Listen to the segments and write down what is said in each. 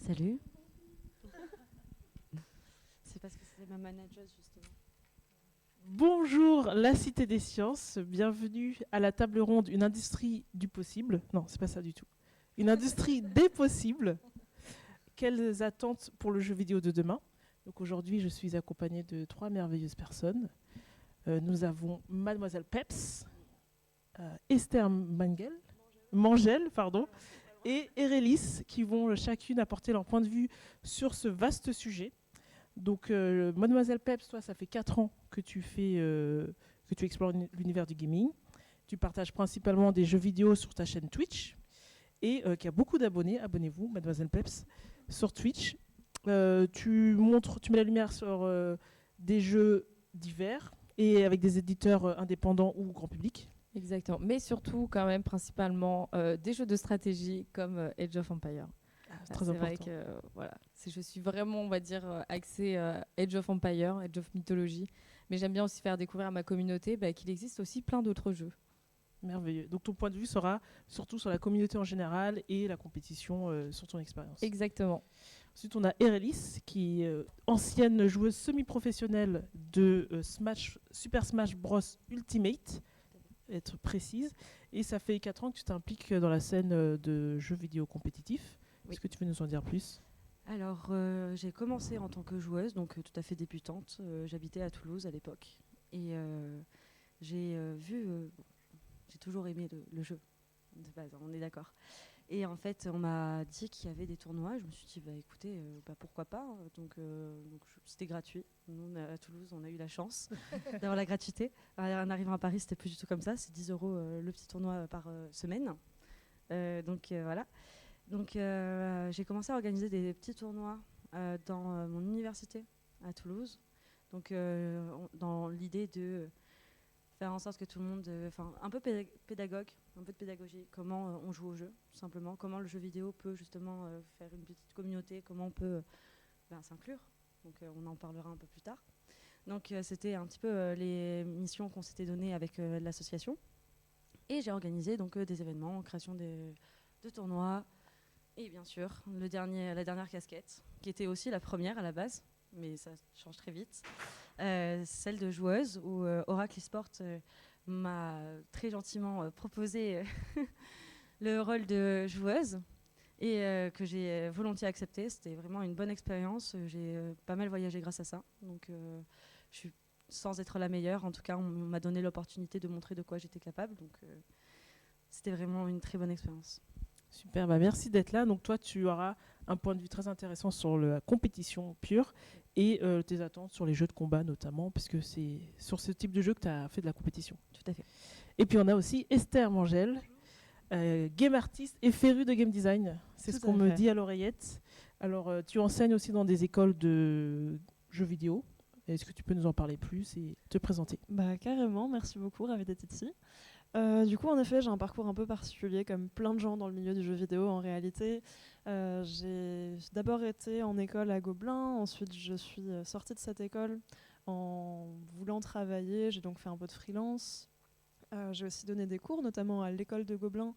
Salut. C'est parce que c'est ma manageuse, justement. Bonjour, la Cité des Sciences. Bienvenue à la table ronde Une industrie du possible. Non, c'est pas ça du tout. Une industrie des possibles. Quelles attentes pour le jeu vidéo de demain? Donc aujourd'hui, je suis accompagnée de trois merveilleuses personnes. Nous avons Mademoiselle Peps, Esther Mangel, pardon, et Erelis, qui vont chacune apporter leur point de vue sur ce vaste sujet. Donc, Mademoiselle Peps, toi, ça fait 4 ans que que tu explores l'univers du gaming. Tu partages principalement des jeux vidéo sur ta chaîne Twitch et qui a beaucoup d'abonnés. Abonnez-vous, Mademoiselle Peps, sur Twitch. Tu mets la lumière sur des jeux divers et avec des éditeurs indépendants ou grand public. Exactement, mais surtout quand même principalement des jeux de stratégie comme Age of Empires. C'est très C'est important. vrai que voilà, je suis vraiment, on va dire, axée Age of Empires, Age of Mythology, mais j'aime bien aussi faire découvrir à ma communauté qu'il existe aussi plein d'autres jeux. Merveilleux. Donc ton point de vue sera surtout sur la communauté en général et la compétition sur ton expérience. Exactement. Ensuite, on a Erelis, qui est ancienne joueuse semi-professionnelle de Super Smash Bros Ultimate, être précise. Et ça fait 4 ans que tu t'impliques dans la scène de jeux vidéo compétitifs. Oui. Est-ce que tu peux nous en dire plus? Alors, j'ai commencé en tant que joueuse, donc tout à fait débutante. J'habitais à Toulouse à l'époque. Et j'ai toujours aimé le jeu, de base, hein, on est d'accord. Et en fait, on m'a dit qu'il y avait des tournois. Je me suis dit, écoutez, pourquoi pas. Donc, c'était gratuit. Nous, à Toulouse, on a eu la chance d'avoir la gratuité. En arrivant à Paris, c'était plus du tout comme ça. C'est 10 euros le petit tournoi par semaine. Voilà. Donc, j'ai commencé à organiser des petits tournois dans mon université à Toulouse. Donc, dans l'idée de faire en sorte que tout le monde, un peu pédagogue, un peu de pédagogie, comment on joue au jeu, tout simplement, comment le jeu vidéo peut justement faire une petite communauté, comment on peut s'inclure. Donc, on en parlera un peu plus tard. Donc, c'était un petit peu les missions qu'on s'était données avec l'association. Et j'ai organisé donc des événements, création de tournois. Et bien sûr, la dernière casquette, qui était aussi la première à la base, mais ça change très vite, celle de joueuse, où Oracle eSport m'a très gentiment proposé le rôle de joueuse, et que j'ai volontiers accepté. C'était vraiment une bonne expérience. J'ai pas mal voyagé grâce à ça. Donc, je suis, sans être la meilleure, en tout cas, on m'a donné l'opportunité de montrer de quoi j'étais capable. Donc, c'était vraiment une très bonne expérience. Super, merci d'être là. Donc toi, tu auras un point de vue très intéressant sur la compétition pure et tes attentes sur les jeux de combat notamment, puisque c'est sur ce type de jeu que tu as fait de la compétition. Tout à fait. Et puis on a aussi Esther Mangel, game artiste et férue de game design. C'est ce qu'on me dit à l'oreillette. Alors tu enseignes aussi dans des écoles de jeux vidéo. Est-ce que tu peux nous en parler plus et te présenter? Carrément, merci beaucoup, ravie d'être ici. Du coup, en effet, j'ai un parcours un peu particulier, comme plein de gens dans le milieu du jeu vidéo en réalité. J'ai d'abord été en école à Gobelin, ensuite je suis sortie de cette école en voulant travailler, j'ai donc fait un peu de freelance. J'ai aussi donné des cours, notamment à l'école de Gobelin,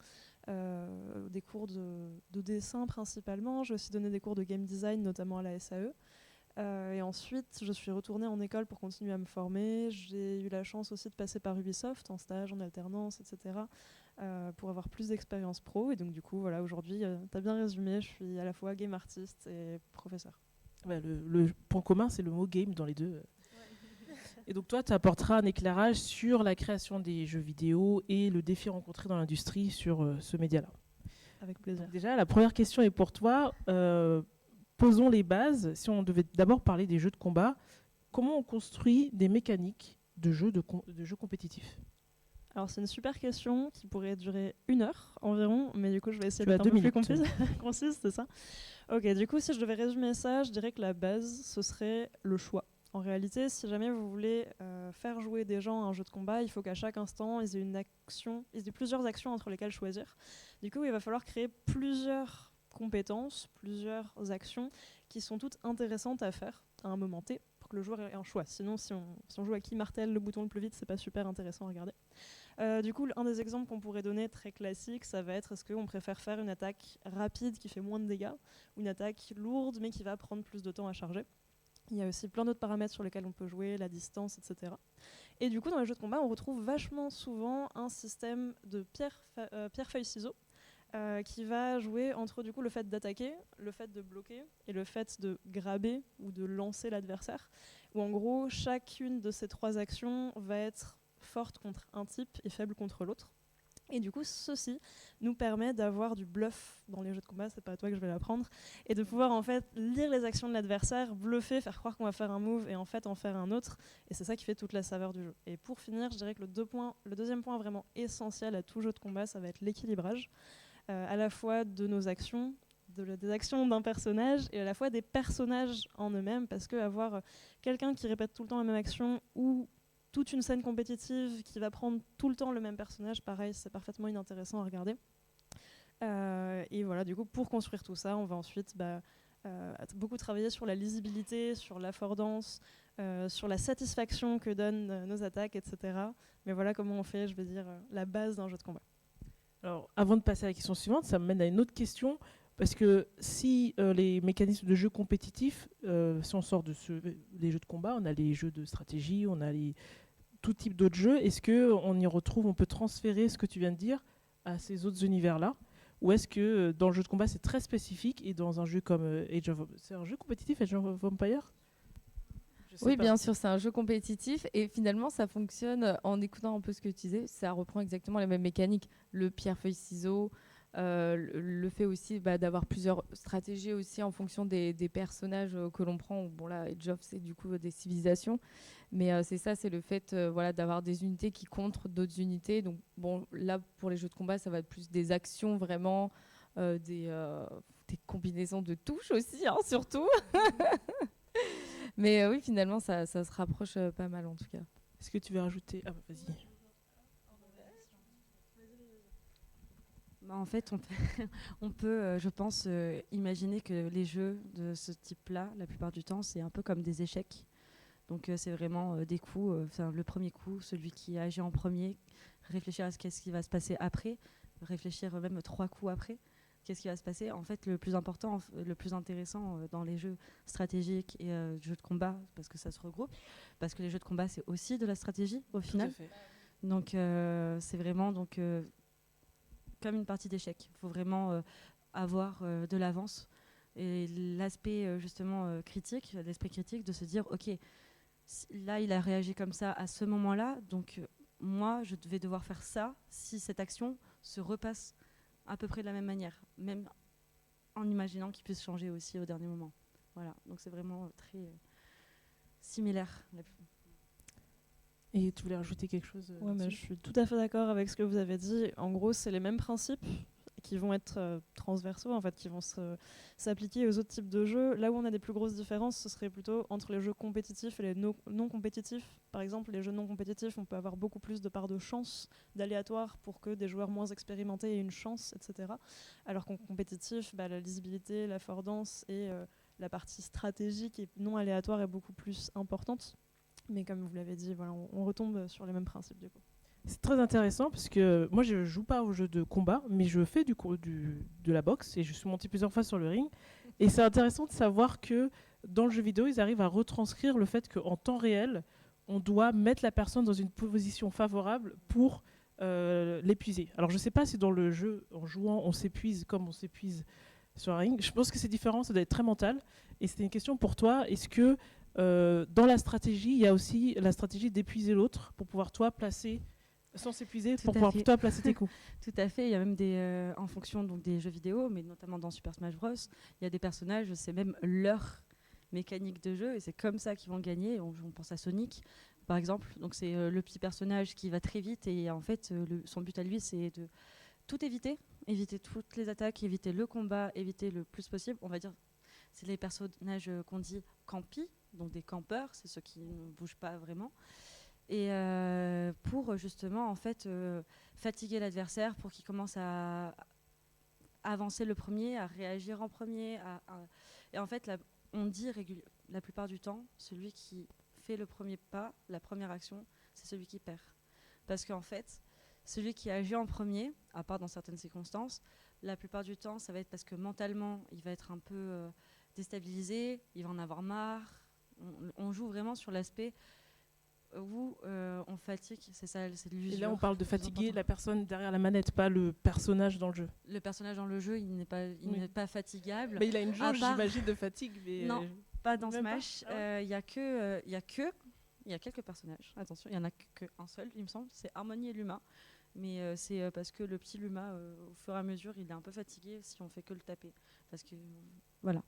des cours de dessin principalement. J'ai aussi donné des cours de game design, notamment à la SAE. Et ensuite, je suis retournée en école pour continuer à me former. J'ai eu la chance aussi de passer par Ubisoft en stage, en alternance, etc. Pour avoir plus d'expérience pro. Et donc du coup, voilà, aujourd'hui, tu as bien résumé, je suis à la fois game artiste et professeur. Ouais, le point commun, c'est le mot game dans les deux. Ouais. Et donc toi, tu apporteras un éclairage sur la création des jeux vidéo et le défi rencontré dans l'industrie sur ce média-là. Avec plaisir. Donc déjà, la première question est pour toi. Posons les bases. Si on devait d'abord parler des jeux de combat, comment on construit des mécaniques de jeux compétitifs? Alors c'est une super question qui pourrait durer 1 heure environ, mais du coup je vais essayer d'être un peu plus minutes. concise, c'est ça. Ok, du coup si je devais résumer ça, je dirais que la base ce serait le choix. En réalité, si jamais vous voulez faire jouer des gens à un jeu de combat, il faut qu'à chaque instant ils aient plusieurs actions entre lesquelles choisir. Du coup il va falloir créer plusieurs compétences, plusieurs actions qui sont toutes intéressantes à faire à un moment T pour que le joueur ait un choix. Sinon, si on joue à qui martèle le bouton le plus vite, c'est pas super intéressant à regarder. Du coup, un des exemples qu'on pourrait donner très classique, ça va être est-ce qu'on préfère faire une attaque rapide qui fait moins de dégâts ou une attaque lourde mais qui va prendre plus de temps à charger. Il y a aussi plein d'autres paramètres sur lesquels on peut jouer, la distance, etc. Et du coup, dans les jeux de combat, on retrouve vachement souvent un système de pierre-feuille-ciseaux qui va jouer entre du coup, le fait d'attaquer, le fait de bloquer et le fait de grabber ou de lancer l'adversaire. Où en gros, chacune de ces 3 actions va être forte contre un type et faible contre l'autre. Et du coup, ceci nous permet d'avoir du bluff dans les jeux de combat, c'est pas à toi que je vais l'apprendre, et de pouvoir en fait lire les actions de l'adversaire, bluffer, faire croire qu'on va faire un move et en fait en faire un autre. Et c'est ça qui fait toute la saveur du jeu. Et pour finir, je dirais que le deuxième point vraiment essentiel à tout jeu de combat, ça va être l'équilibrage, à la fois de nos actions, des actions d'un personnage et à la fois des personnages en eux-mêmes, parce que avoir quelqu'un qui répète tout le temps la même action ou toute une scène compétitive qui va prendre tout le temps le même personnage, pareil, c'est parfaitement inintéressant à regarder. Et voilà, du coup, pour construire tout ça, on va ensuite beaucoup travailler sur la lisibilité, sur l'affordance, sur la satisfaction que donnent nos attaques, etc. Mais voilà comment on fait, je vais dire, la base d'un jeu de combat. Alors, avant de passer à la question suivante, ça me mène à une autre question. Parce que si les mécanismes de jeu compétitifs, si on sort des jeux de combat, on a les jeux de stratégie, on a tout type d'autres jeux, est-ce qu'on y retrouve, on peut transférer ce que tu viens de dire à ces autres univers-là? Ou est-ce que dans le jeu de combat, c'est très spécifique et dans un jeu comme Age of... C'est un jeu compétitif, Age of Empire? Oui, bien sûr, c'est un jeu compétitif et finalement, ça fonctionne en écoutant un peu ce que tu disais. Ça reprend exactement les mêmes mécaniques. Le pierre-feuille-ciseaux, le fait aussi d'avoir plusieurs stratégies aussi en fonction des personnages que l'on prend. Bon, là, Age of, c'est du coup des civilisations. Mais c'est ça, c'est le fait d'avoir des unités qui contre d'autres unités. Donc, bon, là, pour les jeux de combat, ça va être plus des actions vraiment, des combinaisons de touches aussi, hein, surtout. Mais oui, finalement, ça se rapproche pas mal en tout cas. Est-ce que tu veux rajouter... Ah, vas-y. En fait, on peut je pense, imaginer que les jeux de ce type-là, la plupart du temps, c'est un peu comme des échecs. Donc c'est vraiment des coups, le premier coup, celui qui agit en premier, réfléchir à qu'est-ce qui va se passer après, réfléchir même 3 coups après, qu'est-ce qui va se passer. En fait, le plus important, le plus intéressant dans les jeux stratégiques et jeux de combat, parce que ça se regroupe, parce que les jeux de combat, c'est aussi de la stratégie au final. Tout à fait. Donc c'est vraiment comme une partie d'échecs. Il faut vraiment avoir de l'avance. Et l'aspect justement critique, l'esprit critique de se dire, ok, là il a réagi comme ça à ce moment-là, donc moi je vais devoir faire ça si cette action se repasse à peu près de la même manière, même en imaginant qu'il puisse changer aussi au dernier moment. Voilà, donc c'est vraiment très similaire. Et tu voulais rajouter quelque chose Ouais, mais je suis tout à fait d'accord avec ce que vous avez dit. En gros, c'est les mêmes principes qui vont être transversaux, en fait, qui vont s'appliquer aux autres types de jeux. Là où on a des plus grosses différences, ce serait plutôt entre les jeux compétitifs et les non compétitifs. Par exemple, les jeux non compétitifs, on peut avoir beaucoup plus de part de chance, d'aléatoire, pour que des joueurs moins expérimentés aient une chance, etc. Alors qu'en compétitif, la lisibilité, l'affordance et la partie stratégique et non aléatoire est beaucoup plus importante. Mais comme vous l'avez dit, voilà, on retombe sur les mêmes principes du coup. C'est très intéressant parce que moi je joue pas aux jeux de combat, mais je fais de la boxe et je suis montée plusieurs fois sur le ring. Et c'est intéressant de savoir que dans le jeu vidéo, ils arrivent à retranscrire le fait qu'en temps réel, on doit mettre la personne dans une position favorable pour l'épuiser. Alors je sais pas si dans le jeu, en jouant, on s'épuise comme on s'épuise sur un ring. Je pense que c'est différent, ça doit être très mental. Et c'était une question pour toi. Est-ce que dans la stratégie, il y a aussi la stratégie d'épuiser l'autre pour pouvoir toi placer, sans s'épuiser, pour pouvoir toi placer tes coups? Tout à fait, il y a même en fonction donc, des jeux vidéo, mais notamment dans Super Smash Bros, il y a des personnages, c'est même leur mécanique de jeu et c'est comme ça qu'ils vont gagner. On pense à Sonic par exemple, donc c'est le petit personnage qui va très vite et en fait son but à lui c'est de tout éviter toutes les attaques, éviter le combat, éviter le plus possible, on va dire. C'est les personnages qu'on dit campy, donc des campeurs, c'est ceux qui ne bougent pas vraiment. Et pour justement en fait fatiguer l'adversaire, pour qu'il commence à avancer le premier, à réagir en premier. Et en fait, on dit la plupart du temps, celui qui fait le premier pas, la première action, c'est celui qui perd. Parce qu'en fait, celui qui agit en premier, à part dans certaines circonstances, la plupart du temps, ça va être parce que mentalement, il va être un peu déstabilisé, il va en avoir marre. On joue vraiment sur l'aspect où on fatigue, c'est ça, c'est de l'usure. Et là, on parle de fatiguer la personne derrière la manette, pas le personnage dans le jeu. Le personnage dans le jeu, il n'est pas fatigable. Mais il a une jauge, j'imagine, de fatigue. Mais non, pas dans même Smash. Il y a quelques personnages. Attention, il y en a qu'un seul, il me semble. C'est Harmony et Luma. Mais c'est parce que le petit Luma, au fur et à mesure, il est un peu fatigué si on fait que le taper. Parce que voilà.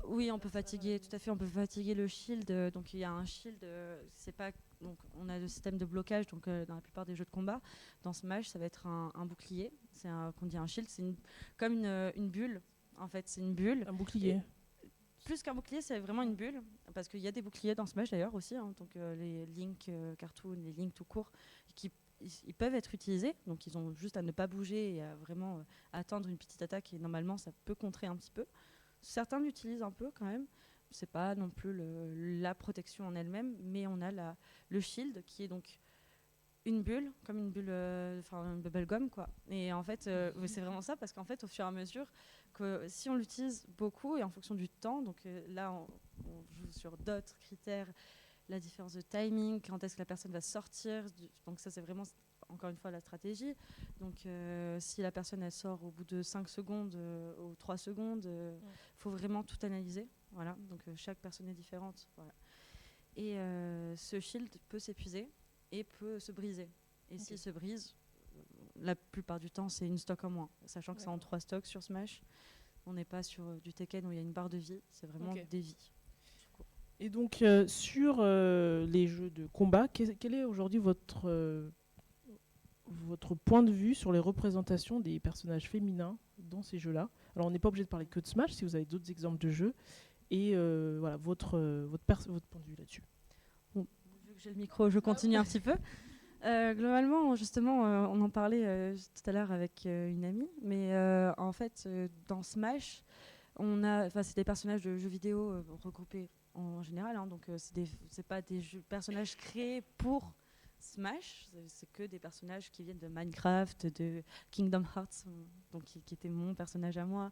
Oui, on peut fatiguer, tout à fait, on peut fatiguer le shield. Donc il y a un shield, c'est pas, donc on a le système de blocage. Donc dans la plupart des jeux de combat, dans Smash, ça va être un bouclier. Qu'on dit un shield, c'est comme une bulle. En fait, c'est une bulle. Un bouclier. Plus qu'un bouclier, c'est vraiment une bulle, parce qu'il y a des boucliers dans Smash d'ailleurs aussi. Donc les Link Cartoon, les Link tout court, ils peuvent être utilisés. Donc ils ont juste à ne pas bouger et à vraiment attendre une petite attaque. Et normalement, ça peut contrer un petit peu. Certains l'utilisent un peu quand même. C'est pas non plus la protection en elle-même, mais on a le shield qui est donc une bulle, comme une bulle, un bubblegum quoi. Et en fait, c'est vraiment ça, parce qu'en fait, au fur et à mesure que si on l'utilise beaucoup et en fonction du temps, donc là, on joue sur d'autres critères, la différence de timing, quand est-ce que la personne va sortir. Donc ça, c'est vraiment encore une fois la stratégie. Donc si la personne elle sort au bout de 5 secondes ou 3 secondes, faut vraiment tout analyser. Voilà. Donc chaque personne est différente. Voilà. Et ce shield peut s'épuiser et peut se briser. Et s'il se brise, la plupart du temps, c'est une stock en moins. Sachant que c'est en 3 stocks sur Smash. On n'est pas sur du Tekken où il y a une barre de vie. C'est vraiment des vies. Et donc, sur les jeux de combat, quel est aujourd'hui votre point de vue sur les représentations des personnages féminins dans ces jeux-là? Alors, on n'est pas obligé de parler que de Smash, si vous avez d'autres exemples de jeux. Et voilà, votre point de vue là-dessus. Bon, vu que j'ai le micro, je continue un petit peu. Globalement, justement, on en parlait tout à l'heure avec une amie, mais en fait, dans Smash, c'est des personnages de jeux vidéo regroupés en général, hein, donc c'est pas des personnages créés pour Smash, c'est que des personnages qui viennent de Minecraft, de Kingdom Hearts, donc qui était mon personnage à moi.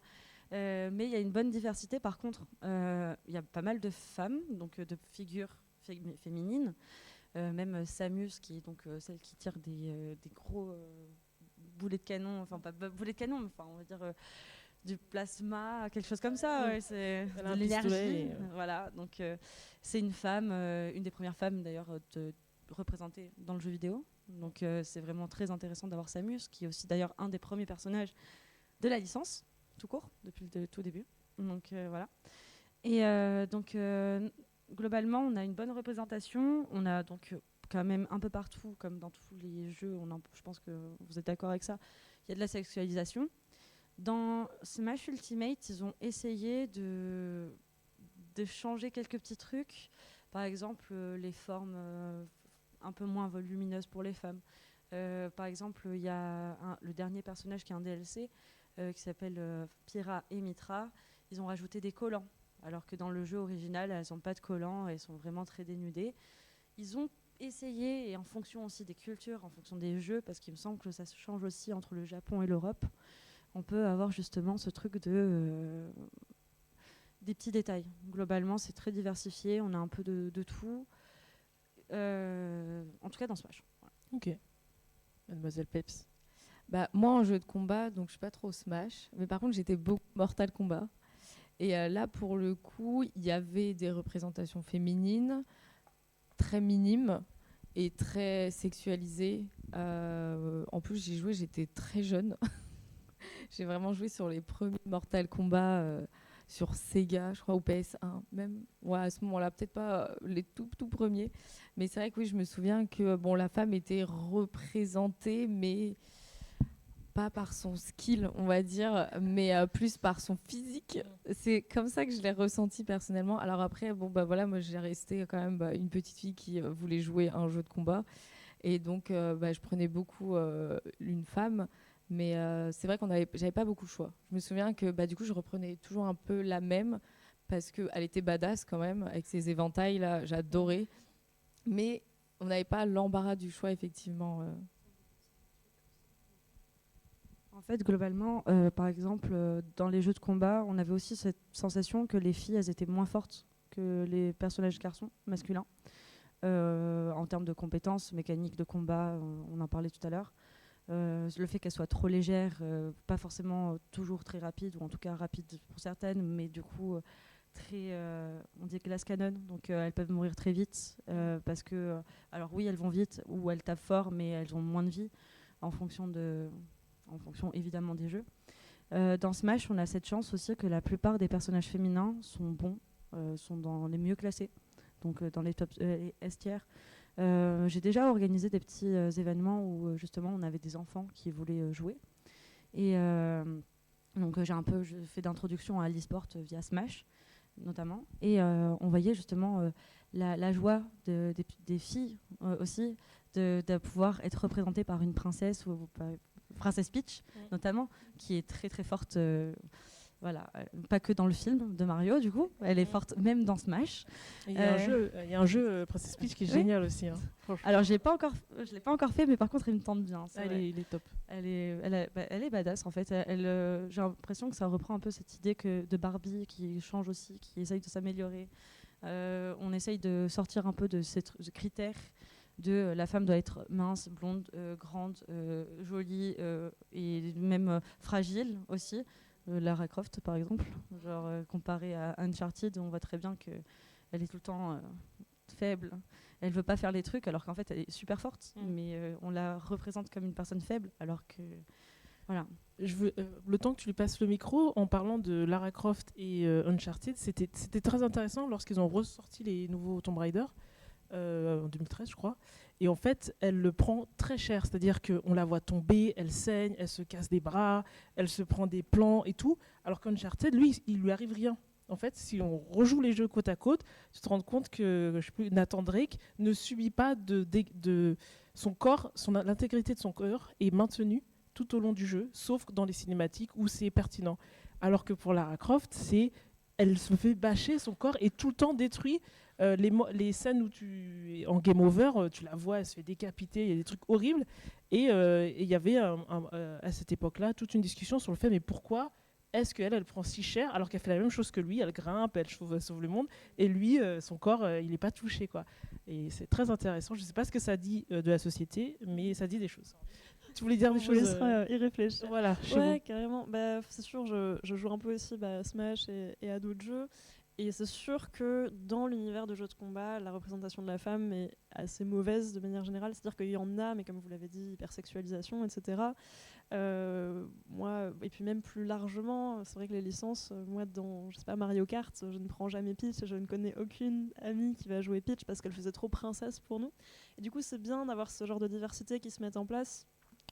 Mais il y a une bonne diversité. Par contre, il y a pas mal de femmes, donc de figures féminines. Même Samus, qui est donc celle qui tire des gros boulets de canon, enfin pas boulets de canon, mais on va dire du plasma, quelque chose comme ça. Ouais, c'est de l'énergie. Voilà, donc c'est une femme, une des premières femmes d'ailleurs représentée dans le jeu vidéo. Donc c'est vraiment très intéressant d'avoir Samus, qui est aussi d'ailleurs un des premiers personnages de la licence, tout court, depuis le tout début. Donc voilà. Et donc globalement, on a une bonne représentation. On a donc quand même un peu partout, comme dans tous les jeux, je pense que vous êtes d'accord avec ça, il y a de la sexualisation. Dans Smash Ultimate, ils ont essayé de changer quelques petits trucs. Par exemple, les formes un peu moins volumineuses pour les femmes. Par exemple, il y a le dernier personnage qui est un DLC qui s'appelle Pyra et Mitra. Ils ont rajouté des collants. Alors que dans le jeu original, elles n'ont pas de collants, elles sont vraiment très dénudées. Ils ont essayé, et en fonction aussi des cultures, en fonction des jeux, parce qu'il me semble que ça se change aussi entre le Japon et l'Europe, on peut avoir justement ce truc des petits détails. Globalement, c'est très diversifié, on a un peu de tout, en tout cas dans Smash. Voilà. Ok. Mademoiselle Peps. Moi, en jeu de combat, donc je suis pas trop Smash, mais par contre, j'étais beaucoup Mortal Kombat. Et là, pour le coup, il y avait des représentations féminines très minimes et très sexualisées. En plus, j'étais très jeune. J'ai vraiment joué sur les premiers Mortal Kombat sur Sega, je crois, ou PS1. Même à ce moment-là, peut-être pas les tout premiers. Mais c'est vrai que oui, je me souviens que la femme était représentée, mais pas par son skill, on va dire, mais plus par son physique. C'est comme ça que je l'ai ressenti personnellement. Alors après, moi j'ai resté quand même une petite fille qui voulait jouer à un jeu de combat. Et donc, je prenais beaucoup une femme. Mais c'est vrai j'avais pas beaucoup de choix. Je me souviens que du coup, je reprenais toujours un peu la même parce qu'elle était badass quand même, avec ses éventails, là, j'adorais. Mais on n'avait pas l'embarras du choix, effectivement. En fait, globalement, par exemple, dans les jeux de combat, on avait aussi cette sensation que les filles, elles étaient moins fortes que les personnages garçons, masculins, en termes de compétences, mécaniques de combat, on en parlait tout à l'heure. Le fait qu'elles soient trop légères, pas forcément toujours très rapides, ou en tout cas rapides pour certaines, mais du coup très, on dit glass cannon, donc elles peuvent mourir très vite, parce que, alors oui, elles vont vite, ou elles tapent fort, mais elles ont moins de vie, en fonction évidemment des jeux. Dans Smash, on a cette chance aussi que la plupart des personnages féminins sont bons, sont dans les mieux classés, donc dans les top les S tiers. J'ai déjà organisé des petits événements où justement on avait des enfants qui voulaient jouer. Et donc j'ai un peu fait d'introduction à l'e-sport via Smash notamment. Et on voyait justement la joie des filles aussi de pouvoir être représentées par une princesse ou Princesse Peach notamment, qui est très très forte. Voilà, pas que dans le film de Mario, du coup, elle est forte même dans Smash. Il y a un jeu Princess Peach qui est génial aussi. Hein, alors, je l'ai pas encore fait, mais par contre, il me tente bien. Il est top. Elle est badass en fait. J'ai l'impression que ça reprend un peu cette idée de Barbie qui change aussi, qui essaye de s'améliorer. On essaye de sortir un peu de ces critères de la femme doit être mince, blonde, grande, jolie et même fragile aussi. Lara Croft par exemple, comparée à Uncharted, on voit très bien qu'elle est tout le temps faible, elle veut pas faire les trucs alors qu'en fait elle est super forte, mais on la représente comme une personne faible alors que voilà. Le temps que tu lui passes le micro, en parlant de Lara Croft et Uncharted, c'était très intéressant lorsqu'ils ont ressorti les nouveaux Tomb Raider en 2013 je crois. Et en fait, elle le prend très cher. C'est-à-dire qu'on la voit tomber, elle saigne, elle se casse des bras, elle se prend des plans et tout. Alors qu'Uncharted, lui, il lui arrive rien. En fait, si on rejoue les jeux côte à côte, tu te rends compte que Nathan Drake ne subit pas de son corps, l'intégrité de son corps est maintenue tout au long du jeu, sauf dans les cinématiques où c'est pertinent. Alors que pour Lara Croft, elle se fait bâcher, son corps est tout le temps détruit. Les scènes où en game over, tu la vois, elle se fait décapiter, il y a des trucs horribles. Et il y avait à cette époque-là toute une discussion sur le fait, mais pourquoi est-ce qu'elle prend si cher alors qu'elle fait la même chose que lui, elle grimpe, elle sauve le monde, et lui, son corps, il n'est pas touché, quoi. Et c'est très intéressant. Je ne sais pas ce que ça dit de la société, mais ça dit des choses. Tu voulais dire des choses? On laissera y réfléchir. Voilà, ouais, carrément. C'est sûr, je joue un peu aussi Smash et à d'autres jeux. Et c'est sûr que dans l'univers de jeux de combat, la représentation de la femme est assez mauvaise de manière générale. C'est-à-dire qu'il y en a, mais comme vous l'avez dit, hypersexualisation, etc. Moi, et puis même plus largement, c'est vrai que les licences, moi dans Mario Kart, je ne prends jamais Peach, je ne connais aucune amie qui va jouer Peach parce qu'elle faisait trop princesse pour nous. Et du coup, c'est bien d'avoir ce genre de diversité qui se met en place.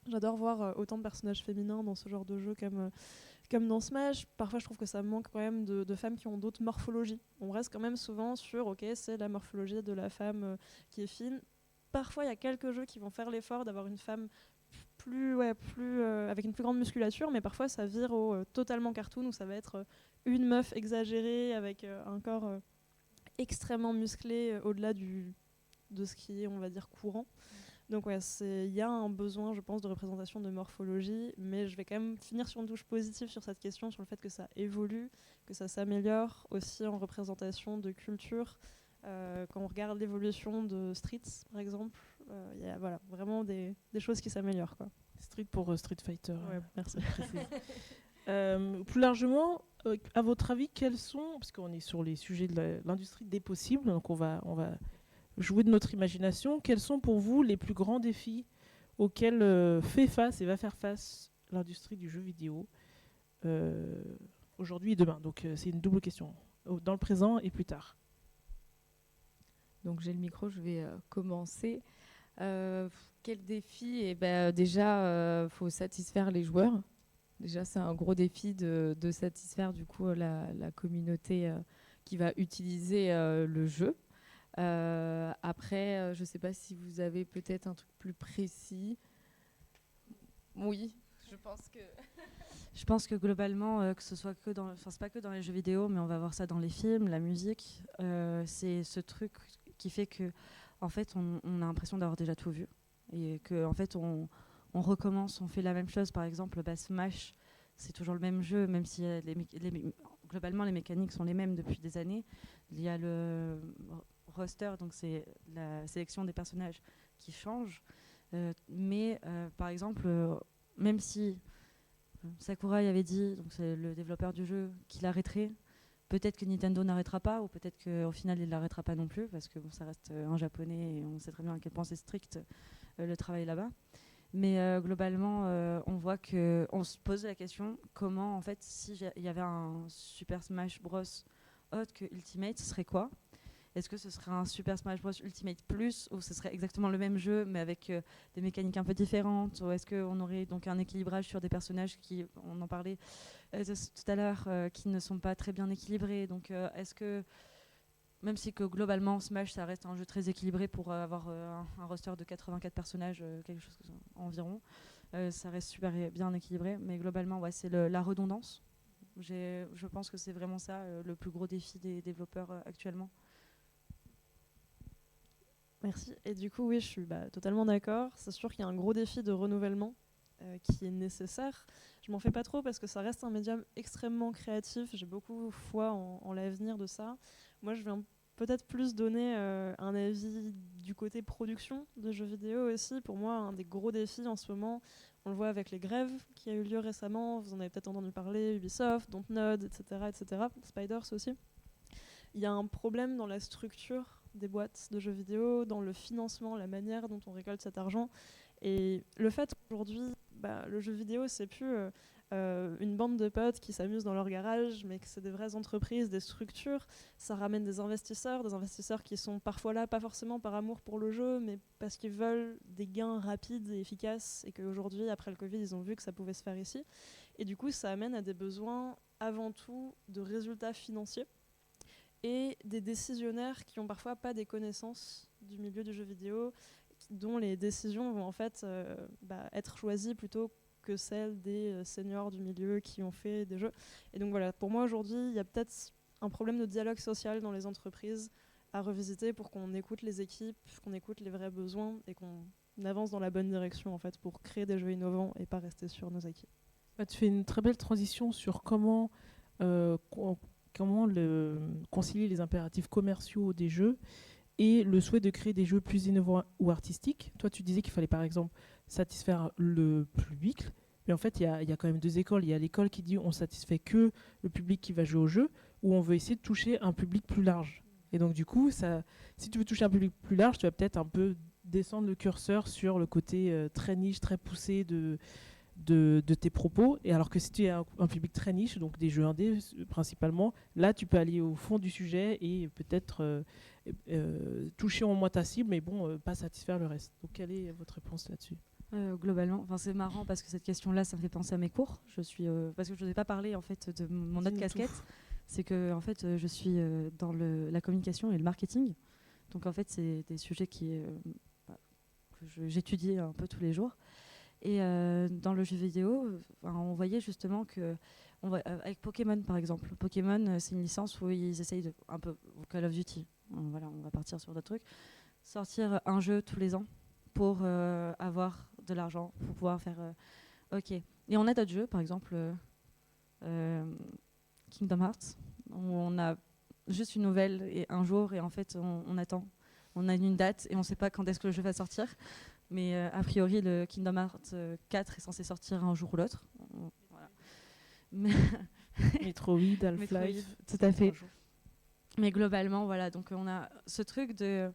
J'adore voir autant de personnages féminins dans ce genre de jeu comme dans Smash. Parfois je trouve que ça manque quand même de femmes qui ont d'autres morphologies. On reste quand même souvent sur ok, c'est la morphologie de la femme qui est fine. Parfois il y a quelques jeux qui vont faire l'effort d'avoir une femme avec une plus grande musculature, mais parfois ça vire au totalement cartoon où ça va être une meuf exagérée avec un corps extrêmement musclé au-delà de ce qui est, on va dire, courant. Donc ouais, il y a un besoin, je pense, de représentation de morphologie, mais je vais quand même finir sur une touche positive sur cette question, sur le fait que ça évolue, que ça s'améliore aussi en représentation de culture. Quand on regarde l'évolution de Streets, par exemple, il y a vraiment des choses qui s'améliorent, quoi. Street pour Street Fighter. Ouais, merci. Plus largement, à votre avis, quels sont, parce qu'on est sur les sujets de l'industrie des possibles, donc on va jouer de notre imagination, quels sont pour vous les plus grands défis auxquels fait face et va faire face l'industrie du jeu vidéo aujourd'hui et demain? Donc c'est une double question, dans le présent et plus tard. Donc j'ai le micro, je vais commencer. Quel défi? Déjà, faut satisfaire les joueurs. Déjà, c'est un gros défi de satisfaire du coup la communauté qui va utiliser le jeu. Après, je ne sais pas si vous avez peut-être un truc plus précis. Oui, je pense que... Je pense que globalement, que ce soit que dans... Enfin, c'est pas que dans les jeux vidéo, mais on va voir ça dans les films, la musique. C'est ce truc qui fait que en fait, on a l'impression d'avoir déjà tout vu. Et qu'en fait, on recommence, on fait la même chose. Par exemple, Smash, c'est toujours le même jeu, même si globalement, les mécaniques sont les mêmes depuis des années. Il y a le roster, donc c'est la sélection des personnages qui change. Mais par exemple, même si Sakurai avait dit, donc c'est le développeur du jeu, qu'il arrêterait, peut-être que Nintendo n'arrêtera pas, ou peut-être qu'au final il l'arrêtera pas non plus, parce que ça reste un japonais et on sait très bien à quel point c'est strict le travail là-bas. Mais globalement, on voit qu'on se pose la question comment, en fait, s'il y avait un Super Smash Bros autre que Ultimate, ce serait quoi ? Est-ce que ce serait un Super Smash Bros Ultimate Plus, ou ce serait exactement le même jeu mais avec des mécaniques un peu différentes, ou est-ce qu'on aurait donc un équilibrage sur des personnages qui, on en parlait tout à l'heure, qui ne sont pas très bien équilibrés. Donc est-ce que, même si que globalement Smash ça reste un jeu très équilibré pour avoir un roster de 84 personnages, quelque chose environ, ça reste super bien équilibré, mais globalement ouais, c'est la redondance. Je pense que c'est vraiment ça le plus gros défi des développeurs actuellement. Merci. Et du coup, oui, je suis totalement d'accord. C'est sûr qu'il y a un gros défi de renouvellement qui est nécessaire. Je m'en fais pas trop parce que ça reste un médium extrêmement créatif. J'ai beaucoup foi en l'avenir de ça. Moi, je viens peut-être plus donner un avis du côté production de jeux vidéo aussi. Pour moi, un des gros défis en ce moment, on le voit avec les grèves qui a eu lieu récemment. Vous en avez peut-être entendu parler, Ubisoft, Dontnod, etc., Spiders aussi. Il y a un problème dans la structure des boîtes de jeux vidéo, dans le financement, la manière dont on récolte cet argent. Et le fait qu'aujourd'hui, le jeu vidéo, c'est plus une bande de potes qui s'amusent dans leur garage, mais que c'est des vraies entreprises, des structures. Ça ramène des investisseurs qui sont parfois là, pas forcément par amour pour le jeu, mais parce qu'ils veulent des gains rapides et efficaces, et qu'aujourd'hui, après le Covid, ils ont vu que ça pouvait se faire ici. Et du coup, ça amène à des besoins avant tout de résultats financiers, et des décisionnaires qui n'ont parfois pas des connaissances du milieu du jeu vidéo, dont les décisions vont en fait être choisies plutôt que celles des seniors du milieu qui ont fait des jeux. Et donc voilà, pour moi aujourd'hui, il y a peut-être un problème de dialogue social dans les entreprises à revisiter pour qu'on écoute les équipes, qu'on écoute les vrais besoins et qu'on avance dans la bonne direction en fait pour créer des jeux innovants et pas rester sur nos acquis. Tu fais une très belle transition sur comment concilier les impératifs commerciaux des jeux et le souhait de créer des jeux plus innovants ou artistiques. Toi, tu disais qu'il fallait par exemple satisfaire le public, mais en fait, il y a quand même deux écoles. Il y a l'école qui dit on satisfait que le public qui va jouer au jeu, ou on veut essayer de toucher un public plus large. Et donc du coup, si tu veux toucher un public plus large, tu vas peut-être un peu descendre le curseur sur le côté très niche, très poussé de tes propos, et alors que si tu es un public très niche, donc des jeux indés principalement, là tu peux aller au fond du sujet et peut-être toucher en moins ta cible, mais bon, pas satisfaire le reste. Donc quelle est votre réponse là-dessus ? Globalement, c'est marrant parce que cette question-là, ça me fait penser à mes cours. Parce que je n'osais pas parler en fait de mon autre casquette, c'est que en fait je suis dans la communication et le marketing. Donc en fait c'est des sujets que j'étudie un peu tous les jours. Et dans le jeu vidéo, on voyait justement que, avec Pokémon par exemple, Pokémon c'est une licence où ils essayent un peu Call of Duty, voilà, on va partir sur d'autres trucs, sortir un jeu tous les ans pour avoir de l'argent, pour pouvoir faire ok. Et on a d'autres jeux, par exemple Kingdom Hearts, où on a juste une nouvelle et un jour, et en fait on attend, on a une date et on ne sait pas quand est-ce que le jeu va sortir. Mais a priori, le Kingdom Hearts 4 est censé sortir un jour ou l'autre. Voilà. Metroid, Half-Life. Tout à fait. Mais globalement, voilà. Donc on a ce truc de...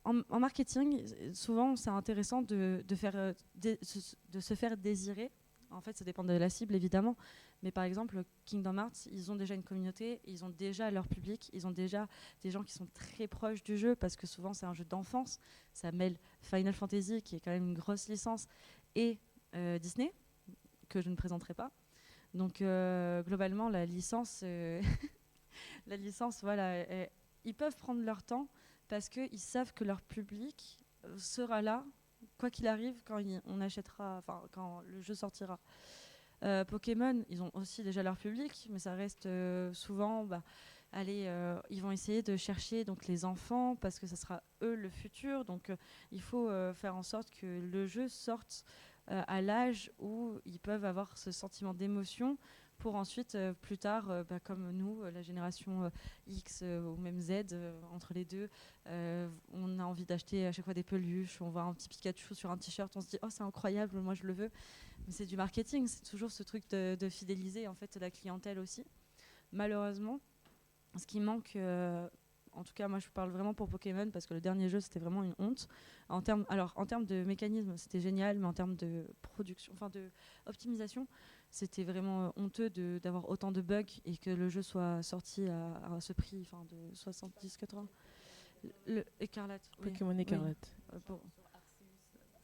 En marketing, souvent, c'est intéressant de se faire désirer. En fait, ça dépend de la cible, évidemment. Mais par exemple, Kingdom Hearts, ils ont déjà une communauté, ils ont déjà leur public, ils ont déjà des gens qui sont très proches du jeu, parce que souvent, c'est un jeu d'enfance. Ça mêle Final Fantasy, qui est quand même une grosse licence, et Disney, que je ne présenterai pas. Donc, globalement, la licence, voilà, ils peuvent prendre leur temps, parce qu'ils savent que leur public sera là, quoi qu'il arrive, quand quand le jeu sortira. Pokémon, ils ont aussi déjà leur public, mais ça reste souvent ils vont essayer de chercher donc les enfants parce que ça sera eux le futur. Donc il faut faire en sorte que le jeu sorte à l'âge où ils peuvent avoir ce sentiment d'émotion pour ensuite plus tard, comme nous, la génération X ou même Z, entre les deux, on a envie d'acheter à chaque fois des peluches, on voit un petit Pikachu sur un t-shirt, on se dit oh c'est incroyable, moi je le veux. Mais c'est du marketing, c'est toujours ce truc de fidéliser en fait la clientèle aussi. Malheureusement, ce qui manque, en tout cas moi je parle vraiment pour Pokémon parce que le dernier jeu c'était vraiment une honte. En termes de mécanisme c'était génial, mais en termes de production, enfin de optimisation, c'était vraiment honteux d'avoir autant de bugs et que le jeu soit sorti à ce prix, de 70-80. Le Écarlate. Pokémon Écarlate. Oui.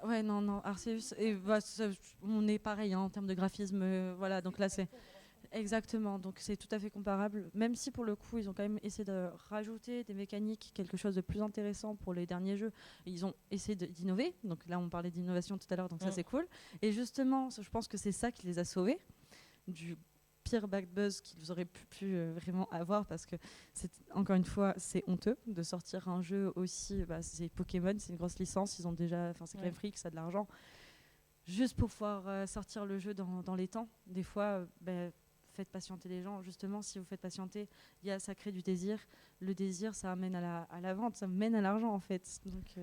Ouais, non, Arceus. Et on est pareil en termes de graphisme. Voilà, donc là c'est. Exactement, donc c'est tout à fait comparable, même si pour le coup ils ont quand même essayé de rajouter des mécaniques, quelque chose de plus intéressant pour les derniers jeux. Ils ont essayé d'innover, donc là on parlait d'innovation tout à l'heure, donc ça c'est cool. Et justement, je pense que c'est ça qui les a sauvés du pire bad buzz qu'ils auraient pu vraiment avoir, parce que encore une fois c'est honteux de sortir un jeu aussi, c'est Pokémon, c'est une grosse licence, ils ont déjà, c'est Game Freak, ça a de l'argent, juste pour pouvoir sortir le jeu dans les temps. Des fois, faites patienter les gens. Justement, si vous faites patienter, ça crée du désir. Le désir, ça amène à la vente, ça mène à l'argent en fait. Donc,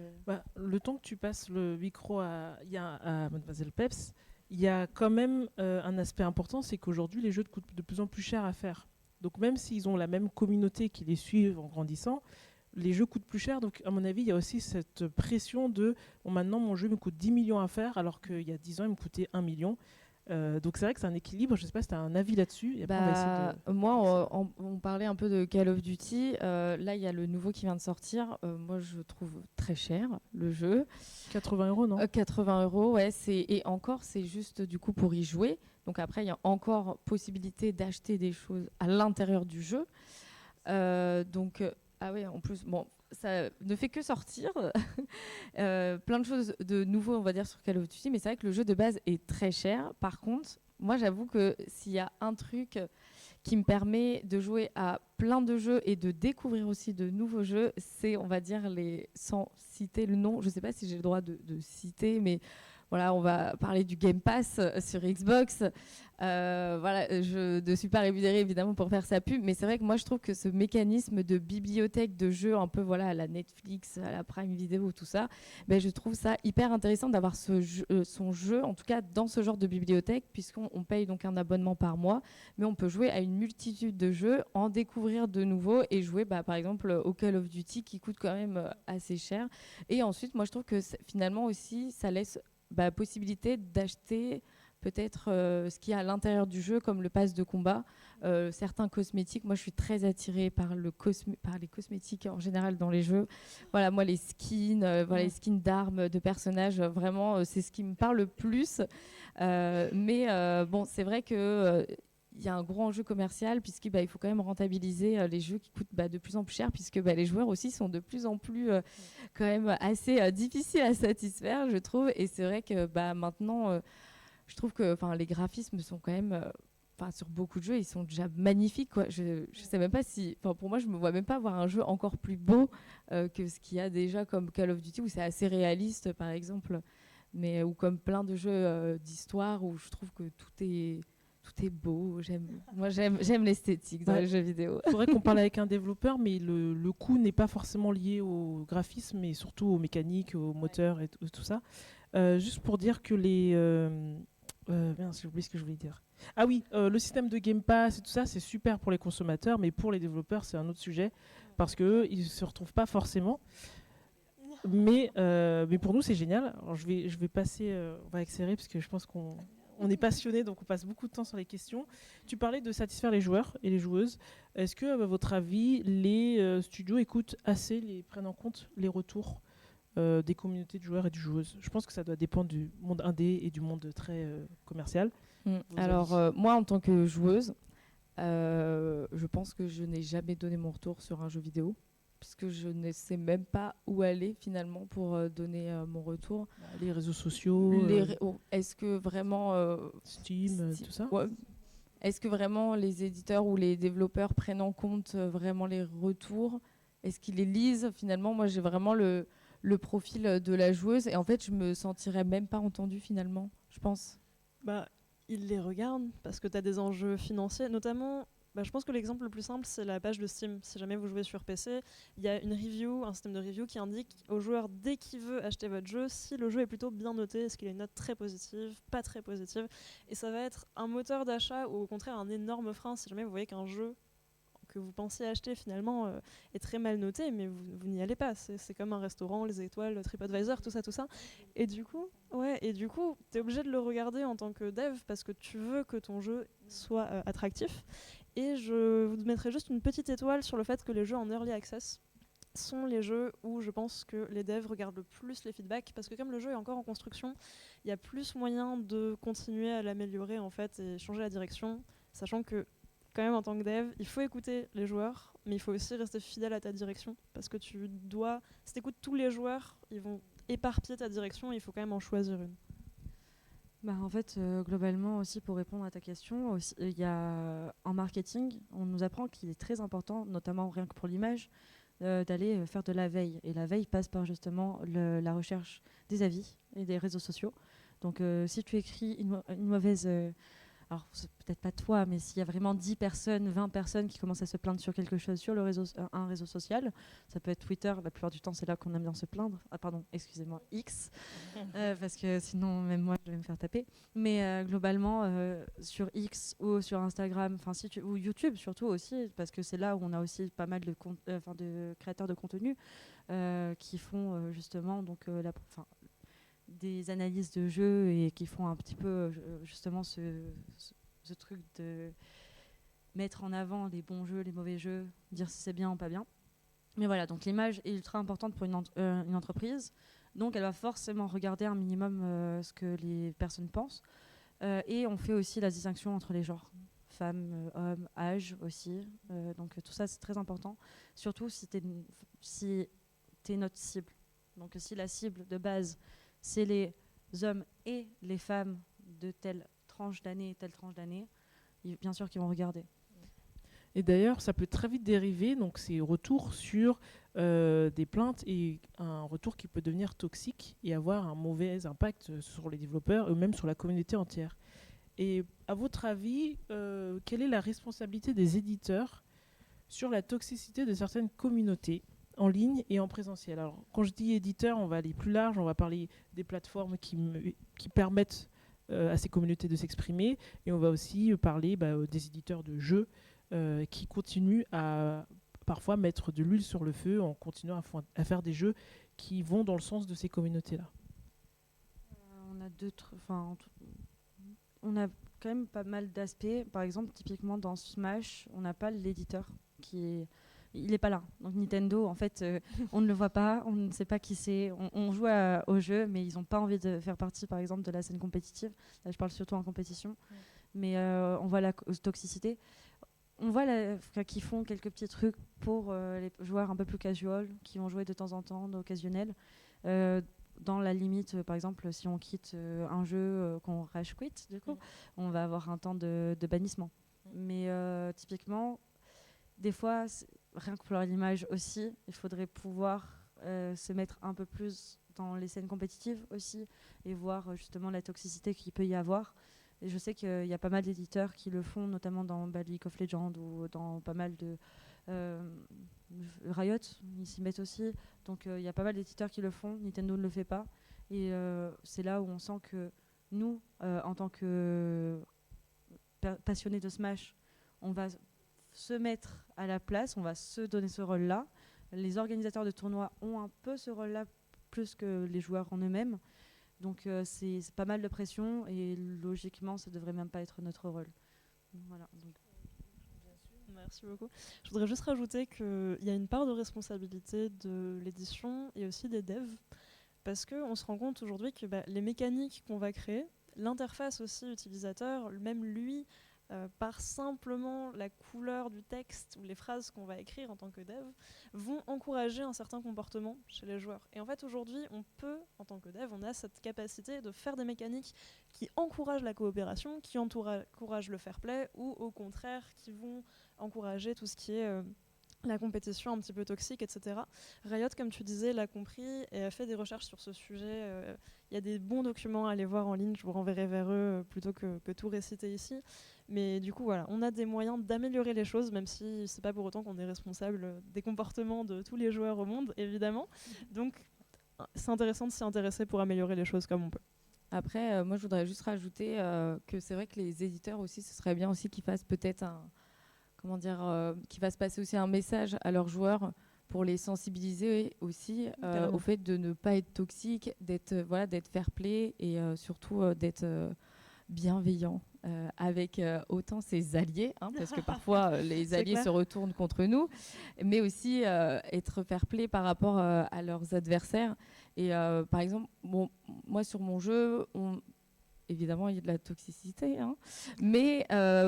le temps que tu passes le micro à Mademoiselle Peps, il y a quand même un aspect important, c'est qu'aujourd'hui les jeux coûtent de plus en plus cher à faire. Donc même s'ils ont la même communauté qui les suivent en grandissant, les jeux coûtent plus cher. Donc à mon avis, il y a aussi cette pression de maintenant mon jeu me coûte 10 millions à faire, alors qu'il y a 10 ans il me coûtait 1 million. Donc c'est vrai que c'est un équilibre. Je ne sais pas si tu as un avis là-dessus. Et après, on va essayer moi, on parlait un peu de Call of Duty. Là, il y a le nouveau qui vient de sortir. Moi, je trouve très cher le jeu. 80 €, non 80 €, ouais. Et encore, c'est juste du coup pour y jouer. Donc après, il y a encore possibilité d'acheter des choses à l'intérieur du jeu. Ah oui, en plus, bon, ça ne fait que sortir. Plein de choses de nouveau, on va dire, sur Call of Duty, mais c'est vrai que le jeu de base est très cher. Par contre, moi, j'avoue que s'il y a un truc qui me permet de jouer à plein de jeux et de découvrir aussi de nouveaux jeux, c'est, on va dire, sans citer le nom, je ne sais pas si j'ai le droit de citer, mais voilà, on va parler du Game Pass sur Xbox. Je ne suis pas rémunérée évidemment pour faire sa pub, mais c'est vrai que moi je trouve que ce mécanisme de bibliothèque de jeux un peu à la Netflix, à la Prime Video, tout ça, je trouve ça hyper intéressant d'avoir son jeu, en tout cas dans ce genre de bibliothèque, puisqu'on paye donc un abonnement par mois, mais on peut jouer à une multitude de jeux, en découvrir de nouveaux et jouer par exemple au Call of Duty qui coûte quand même assez cher. Et ensuite, moi je trouve que finalement aussi ça laisse possibilité d'acheter peut-être ce qu'il y a à l'intérieur du jeu, comme le pass de combat, certains cosmétiques. Moi, je suis très attirée par les cosmétiques en général dans les jeux. Voilà, moi, les skins, les skins d'armes, de personnages, vraiment, c'est ce qui me parle le plus. Bon, c'est vrai que il y a un gros enjeu commercial, puisqu'il faut quand même rentabiliser les jeux qui coûtent de plus en plus cher, puisque les joueurs aussi sont de plus en plus quand même assez difficiles à satisfaire, je trouve. Et c'est vrai que maintenant, je trouve que les graphismes sont quand même, sur beaucoup de jeux, ils sont déjà magnifiques, quoi. Je sais même pas si, pour moi, je me vois même pas avoir un jeu encore plus beau que ce qu'il y a déjà comme Call of Duty, où c'est assez réaliste, par exemple, ou comme plein de jeux d'histoire où je trouve que tout est beau. J'aime l'esthétique dans les jeux vidéo. Il faudrait qu'on parle avec un développeur, mais le coût n'est pas forcément lié au graphisme, mais surtout aux mécaniques, au moteur et tout ça. Juste pour dire que j'ai oublié ce que je voulais dire. Ah oui, le système de Game Pass et tout ça, c'est super pour les consommateurs, mais pour les développeurs, c'est un autre sujet, parce qu'eux, ils ne se retrouvent pas forcément. Mais pour nous, c'est génial. Alors, je vais passer, on va accélérer, parce que je pense qu'on est passionné, donc on passe beaucoup de temps sur les questions. Tu parlais de satisfaire les joueurs et les joueuses. Est-ce que, à votre avis, les studios prennent en compte les retours des communautés de joueurs et de joueuses? Je pense que ça doit dépendre du monde indé et du monde très commercial. Alors, moi, en tant que joueuse, je pense que je n'ai jamais donné mon retour sur un jeu vidéo, puisque je ne sais même pas où aller finalement pour donner mon retour. Les réseaux sociaux. Est-ce que vraiment Steam, tout ça. Est-ce que vraiment les éditeurs ou les développeurs prennent en compte vraiment les retours? Est-ce qu'ils les lisent? Finalement, moi, j'ai vraiment le profil de la joueuse et en fait, je me sentirais même pas entendue finalement, je pense. Bah, ils les regardent parce que tu as des enjeux financiers, notamment. Je pense que l'exemple le plus simple, c'est la page de Steam. Si jamais vous jouez sur PC, il y a une review, un système de review qui indique au joueur dès qu'il veut acheter votre jeu si le jeu est plutôt bien noté, est-ce qu'il a une note très positive, pas très positive. Et ça va être un moteur d'achat ou au contraire un énorme frein si jamais vous voyez qu'un jeu que vous pensiez acheter finalement est très mal noté, mais vous n'y allez pas. C'est comme un restaurant, les étoiles, TripAdvisor, tout ça. Et du coup, t'es obligé de le regarder en tant que dev parce que tu veux que ton jeu soit attractif. Et je vous mettrai juste une petite étoile sur le fait que les jeux en early access sont les jeux où je pense que les devs regardent le plus les feedbacks parce que comme le jeu est encore en construction, il y a plus moyen de continuer à l'améliorer en fait et changer la direction, sachant que quand même en tant que dev, il faut écouter les joueurs, mais il faut aussi rester fidèle à ta direction parce que si tu écoutes tous les joueurs, ils vont éparpiller ta direction et il faut quand même en choisir une. En fait, globalement aussi, pour répondre à ta question, il y a en marketing, on nous apprend qu'il est très important, notamment rien que pour l'image, d'aller faire de la veille. Et la veille passe par justement la recherche des avis et des réseaux sociaux. Donc si tu écris une mauvaise... alors, c'est peut-être pas toi, mais s'il y a vraiment 10 personnes, 20 personnes qui commencent à se plaindre sur quelque chose sur un réseau social, ça peut être Twitter, la plupart du temps, c'est là qu'on aime bien se plaindre. Ah, pardon, excusez-moi, X, parce que sinon, même moi, je vais me faire taper. Mais globalement, sur X ou sur Instagram, ou YouTube surtout aussi, parce que c'est là où on a aussi pas mal de créateurs de contenu qui font justement des analyses de jeux et qui font un petit peu justement ce truc de mettre en avant les bons jeux, les mauvais jeux, dire si c'est bien ou pas bien. Mais voilà, donc l'image est ultra importante pour une entreprise, donc elle va forcément regarder un minimum ce que les personnes pensent. Et on fait aussi la distinction entre les genres, femmes, hommes, âge aussi. Donc tout ça c'est très important, surtout si t'es notre cible. Donc si la cible de base c'est les hommes et les femmes de telle tranche d'année, bien sûr qu'ils vont regarder. Et d'ailleurs, ça peut très vite dériver, donc ces retours sur des plaintes et un retour qui peut devenir toxique et avoir un mauvais impact sur les développeurs et même sur la communauté entière. Et à votre avis, quelle est la responsabilité des éditeurs sur la toxicité de certaines communautés en ligne et en présentiel? Alors, quand je dis éditeur, on va aller plus large, on va parler des plateformes qui permettent à ces communautés de s'exprimer, et on va aussi parler des éditeurs de jeux qui continuent à parfois mettre de l'huile sur le feu en continuant à faire des jeux qui vont dans le sens de ces communautés-là. On a quand même pas mal d'aspects. Par exemple, typiquement dans Smash, on n'a pas l'éditeur il n'est pas là. Donc Nintendo, en fait, on ne le voit pas, on ne sait pas qui c'est. On joue au jeu, mais ils n'ont pas envie de faire partie, par exemple, de la scène compétitive. Là, je parle surtout en compétition. Mais on voit la toxicité. On voit qu'ils font quelques petits trucs pour les joueurs un peu plus casual, qui vont jouer de temps en temps, d'occasionnel. Dans la limite, par exemple, si on quitte un jeu, qu'on rage quit, du coup, on va avoir un temps de bannissement. Mais typiquement, des fois, rien que pour l'image aussi, il faudrait pouvoir se mettre un peu plus dans les scènes compétitives aussi et voir justement la toxicité qu'il peut y avoir. Et je sais qu'il y a pas mal d'éditeurs qui le font, notamment dans League of Legends ou dans pas mal de Riot, ils s'y mettent aussi. Donc il y a pas mal d'éditeurs qui le font, Nintendo ne le fait pas. Et c'est là où on sent que nous, en tant que passionnés de Smash, on va se mettre à la place, on va se donner ce rôle-là. Les organisateurs de tournois ont un peu ce rôle-là plus que les joueurs en eux-mêmes. Donc c'est pas mal de pression et logiquement ça devrait même pas être notre rôle. Voilà. Donc. Merci beaucoup. Je voudrais juste rajouter qu'il y a une part de responsabilité de l'édition et aussi des devs parce qu'on se rend compte aujourd'hui que les mécaniques qu'on va créer, l'interface aussi utilisateur, même lui par simplement la couleur du texte ou les phrases qu'on va écrire en tant que dev, vont encourager un certain comportement chez les joueurs. Et en fait, aujourd'hui, on peut, en tant que dev, on a cette capacité de faire des mécaniques qui encouragent la coopération, qui encouragent le fair play, ou au contraire, qui vont encourager tout ce qui est la compétition un petit peu toxique, etc. Riot, comme tu disais, l'a compris et a fait des recherches sur ce sujet. Il y a des bons documents à aller voir en ligne, je vous renverrai vers eux plutôt que tout réciter ici. Mais du coup, voilà, on a des moyens d'améliorer les choses, même si c'est pas pour autant qu'on est responsable des comportements de tous les joueurs au monde, évidemment. Donc, c'est intéressant de s'y intéresser pour améliorer les choses comme on peut. Après, moi, je voudrais juste rajouter que c'est vrai que les éditeurs aussi, ce serait bien aussi qu'ils fassent peut-être qui va se passer aussi un message à leurs joueurs pour les sensibiliser aussi au fait de ne pas être toxique, d'être fair play et surtout d'être bienveillant avec autant ses alliés, parce que parfois les alliés se retournent contre nous, mais aussi être fair play par rapport à leurs adversaires. Et par exemple, moi sur mon jeu, évidemment, il y a de la toxicité, mais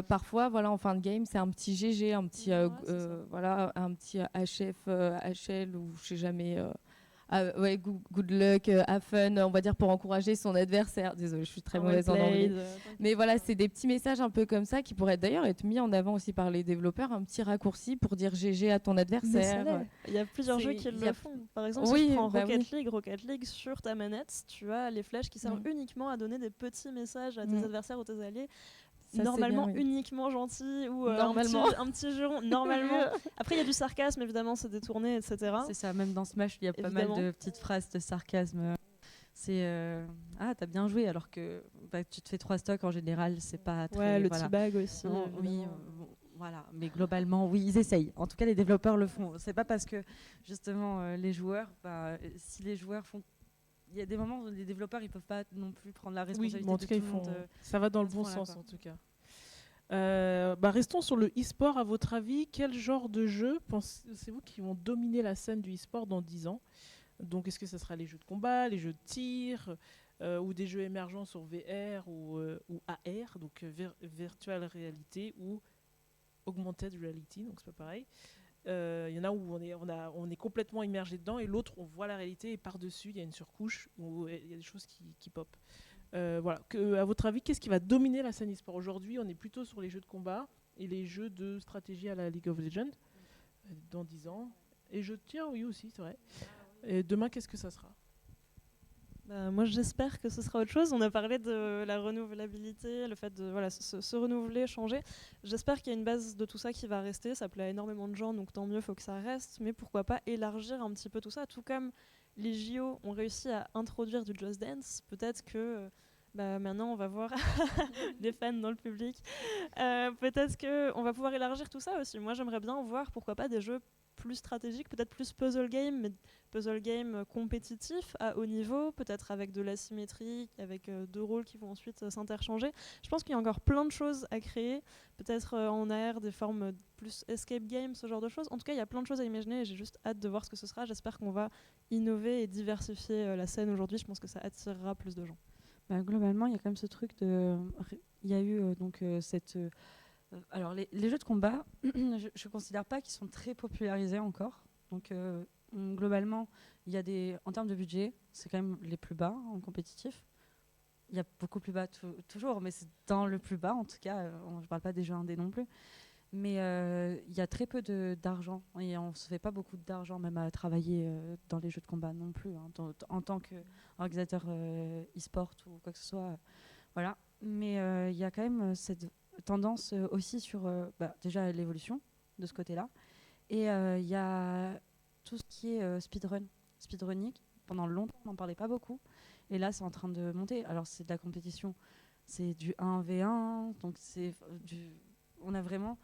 parfois, voilà, en fin de game, c'est un petit GG, un petit, un petit HF, HL ou je sais jamais. Good luck, have fun, on va dire pour encourager son adversaire. Désolée, je suis très mauvaise en anglais. Mais voilà, c'est des petits messages un peu comme ça qui pourraient d'ailleurs être mis en avant aussi par les développeurs, un petit raccourci pour dire GG à ton adversaire. Il y a plusieurs jeux qui le font. Par exemple, si tu prends Rocket League, sur ta manette, tu as les flèches qui servent uniquement à donner des petits messages à tes adversaires ou tes alliés. Ça, normalement bien, uniquement gentil ou un petit juron normalement. Après il y a du sarcasme évidemment, c'est détourné, etc. C'est ça, même dans Smash il y a pas mal de petites phrases de sarcasme. C'est ah t'as bien joué alors que tu te fais 3 stocks en général, c'est pas très le teabag aussi. Voilà, mais globalement oui ils essayent. En tout cas les développeurs le font. C'est pas parce que justement les joueurs, si les joueurs font. Il y a des moments où les développeurs ils peuvent pas non plus prendre la responsabilité en tout cas, de tout le monde. Ça va dans le bon sens en tout cas. Restons sur le e-sport. À votre avis, quel genre de jeux pensez-vous qui vont dominer la scène du e-sport dans 10 ans ? Donc, est-ce que ce sera les jeux de combat, les jeux de tir, ou des jeux émergents sur VR ou AR, donc virtual reality ou augmented reality, donc c'est pas pareil. Il y en a où on est complètement immergé dedans et l'autre on voit la réalité et par-dessus il y a une surcouche où il y a des choses qui pop. Voilà. À votre avis, qu'est-ce qui va dominer la scène e-sport aujourd'hui ? On est plutôt sur les jeux de combat et les jeux de stratégie à la League of Legends dans 10 ans. Et jeux de tir, oui aussi, c'est vrai. Et demain, qu'est-ce que ça sera ? Moi j'espère que ce sera autre chose. On a parlé de la renouvelabilité, le fait de se renouveler, changer. J'espère qu'il y a une base de tout ça qui va rester. Ça plaît à énormément de gens, donc tant mieux, il faut que ça reste. Mais pourquoi pas élargir un petit peu tout ça, tout comme les JO ont réussi à introduire du Just Dance. Peut-être que maintenant on va voir des fans dans le public. Peut-être qu'on va pouvoir élargir tout ça aussi. Moi j'aimerais bien voir, pourquoi pas, des jeux plus stratégique, peut-être plus puzzle game, mais puzzle game compétitif à haut niveau, peut-être avec de l'asymétrie, avec 2 rôles qui vont ensuite s'interchanger. Je pense qu'il y a encore plein de choses à créer, peut-être en AR, des formes plus escape game, ce genre de choses. En tout cas, il y a plein de choses à imaginer et j'ai juste hâte de voir ce que ce sera. J'espère qu'on va innover et diversifier la scène aujourd'hui. Je pense que ça attirera plus de gens. Globalement, il y a quand même ce truc de... Il y a eu cette... Alors, les jeux de combat, je ne considère pas qu'ils sont très popularisés encore. Donc, globalement, il y a en termes de budget, c'est quand même les plus bas en compétitif. Il y a beaucoup plus bas toujours, mais c'est dans le plus bas en tout cas. Je ne parle pas des jeux indés non plus. Mais il y a très peu d'argent. Et on ne se fait pas beaucoup d'argent même à travailler dans les jeux de combat non plus. En tant qu'organisateur e-sport ou quoi que ce soit. Voilà. Mais il y a quand même cette tendance aussi sur déjà l'évolution de ce côté-là. Et il y a tout ce qui est speedrunning. Pendant longtemps, on n'en parlait pas beaucoup. Et là, c'est en train de monter. Alors, c'est de la compétition. C'est du 1v1. Donc, on a vraiment...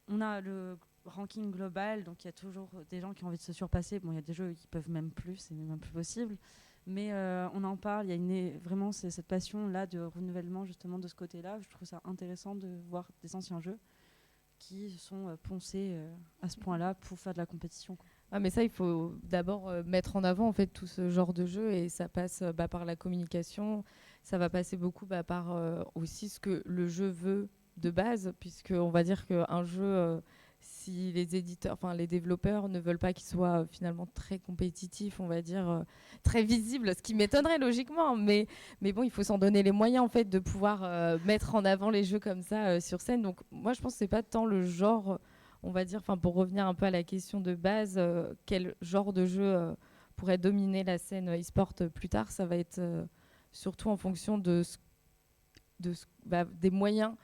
On a le ranking global. Donc, il y a toujours des gens qui ont envie de se surpasser. Bon, il y a des jeux qui peuvent même plus. C'est même plus possible. Mais on en parle, il y a vraiment cette passion-là de renouvellement justement de ce côté-là. Je trouve ça intéressant de voir des anciens jeux qui sont poncés à ce point-là pour faire de la compétition. Ah, mais ça, il faut d'abord mettre en avant en fait tout ce genre de jeu et ça passe par la communication. ça va passer beaucoup par aussi ce que le jeu veut de base, puisqu'on va dire qu'un jeu, si les éditeurs, enfin les développeurs ne veulent pas qu'il soit finalement très compétitif, on va dire très visible, ce qui m'étonnerait logiquement, mais bon, il faut s'en donner les moyens en fait de pouvoir mettre en avant les jeux comme ça sur scène. Donc moi je pense que c'est pas tant le genre, on va dire, enfin pour revenir un peu à la question de base, quel genre de jeu pourrait dominer la scène e-sport plus tard, ça va être surtout en fonction des moyens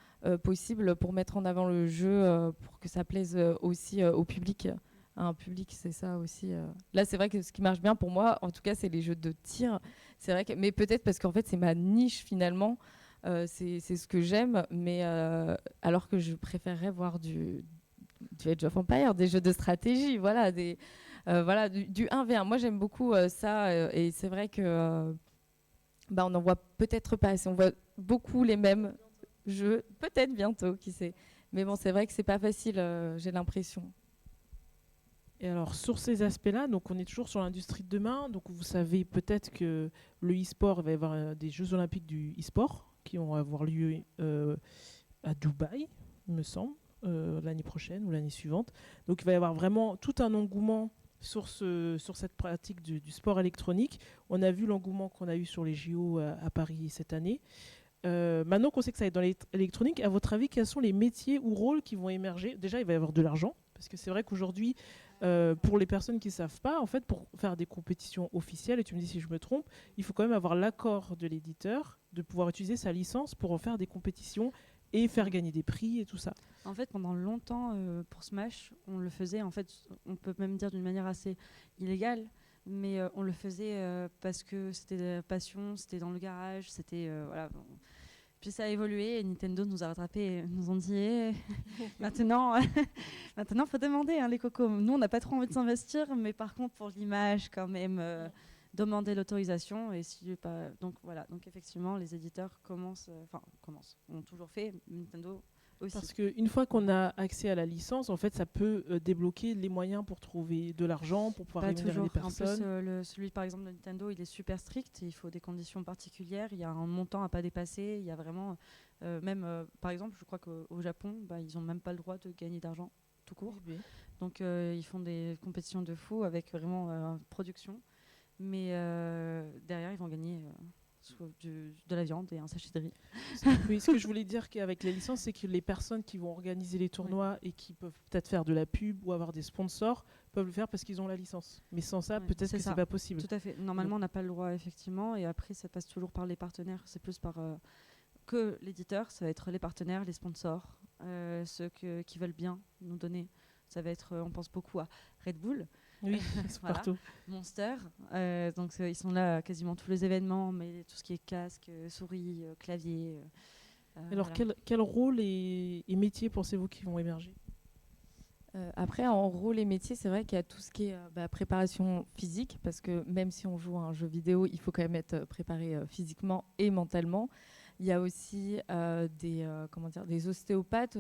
possibles pour mettre en avant le jeu, pour que ça plaise aussi au public. À un public, c'est ça aussi. Là, c'est vrai que ce qui marche bien pour moi, en tout cas, c'est les jeux de tir. C'est vrai que, mais peut-être parce qu'en fait, c'est ma niche finalement. C'est ce que j'aime, mais alors que je préférerais voir du Age of Empires, des jeux de stratégie, voilà, du 1v1. Moi, j'aime beaucoup ça, et c'est vrai que on n'en voit peut-être pas assez. On voit beaucoup les mêmes jeux, peut-être bientôt, qui sait. Mais bon, c'est vrai que c'est pas facile, j'ai l'impression. Et alors, sur ces aspects-là, donc on est toujours sur l'industrie de demain. Donc, vous savez peut-être que le e-sport, il va y avoir des Jeux Olympiques du e-sport qui vont avoir lieu à Dubaï, il me semble, l'année prochaine ou l'année suivante. Donc, il va y avoir vraiment tout un engouement sur cette pratique du sport électronique. On a vu l'engouement qu'on a eu sur les JO à Paris cette année. Maintenant qu'on sait que ça va être dans l'électronique, à votre avis, quels sont les métiers ou rôles qui vont émerger? Déjà, il va y avoir de l'argent, parce que c'est vrai qu'aujourd'hui, pour les personnes qui ne savent pas, en fait, pour faire des compétitions officielles, et tu me dis si je me trompe, il faut quand même avoir l'accord de l'éditeur de pouvoir utiliser sa licence pour en faire des compétitions et faire gagner des prix et tout ça. En fait, pendant longtemps, pour Smash, on le faisait, en fait, on peut même dire d'une manière assez illégale, mais on le faisait parce que c'était de la passion, c'était dans le garage, c'était... voilà. Bon. Puis ça a évolué et Nintendo nous a rattrapés et nous ont dit maintenant, maintenant, faut demander les cocos. Nous, on n'a pas trop envie de s'investir, mais par contre, pour l'image, quand même, demander l'autorisation. Et si pas, donc voilà. Donc effectivement, les éditeurs ont toujours fait. Nintendo aussi. Parce qu'une fois qu'on a accès à la licence, en fait, ça peut débloquer les moyens pour trouver de l'argent, pour pouvoir rémunérer les personnes. En plus, celui par exemple de Nintendo, il est super strict. Il faut des conditions particulières. Il y a un montant à pas dépasser. Il y a vraiment, par exemple, je crois qu'au Japon, ils n'ont même pas le droit de gagner d'argent tout court. Oui. Donc ils font des compétitions de fou avec vraiment production. Mais derrière, ils vont gagner de la viande et un sachet de riz. Oui, ce que je voulais dire qu'avec les licences, c'est que les personnes qui vont organiser les tournois et qui peuvent peut-être faire de la pub ou avoir des sponsors peuvent le faire parce qu'ils ont la licence. Mais sans ça, peut-être que c'est pas possible. Tout à fait. Normalement, on n'a pas le droit, effectivement. Et après, ça passe toujours par les partenaires. C'est plus par que l'éditeur. Ça va être les partenaires, les sponsors, ceux qui veulent bien nous donner. Ça va être, on pense beaucoup à Red Bull. Oui, c'est voilà. partout. Monster, donc ils sont là à quasiment tous les événements, mais tout ce qui est casque, souris, clavier. Alors voilà. quel rôle et métier pensez-vous qui vont émerger? Après, en rôle et métier, c'est vrai qu'il y a tout ce qui est préparation physique, parce que même si on joue à un jeu vidéo, il faut quand même être préparé physiquement et mentalement. Il y a aussi des ostéopathes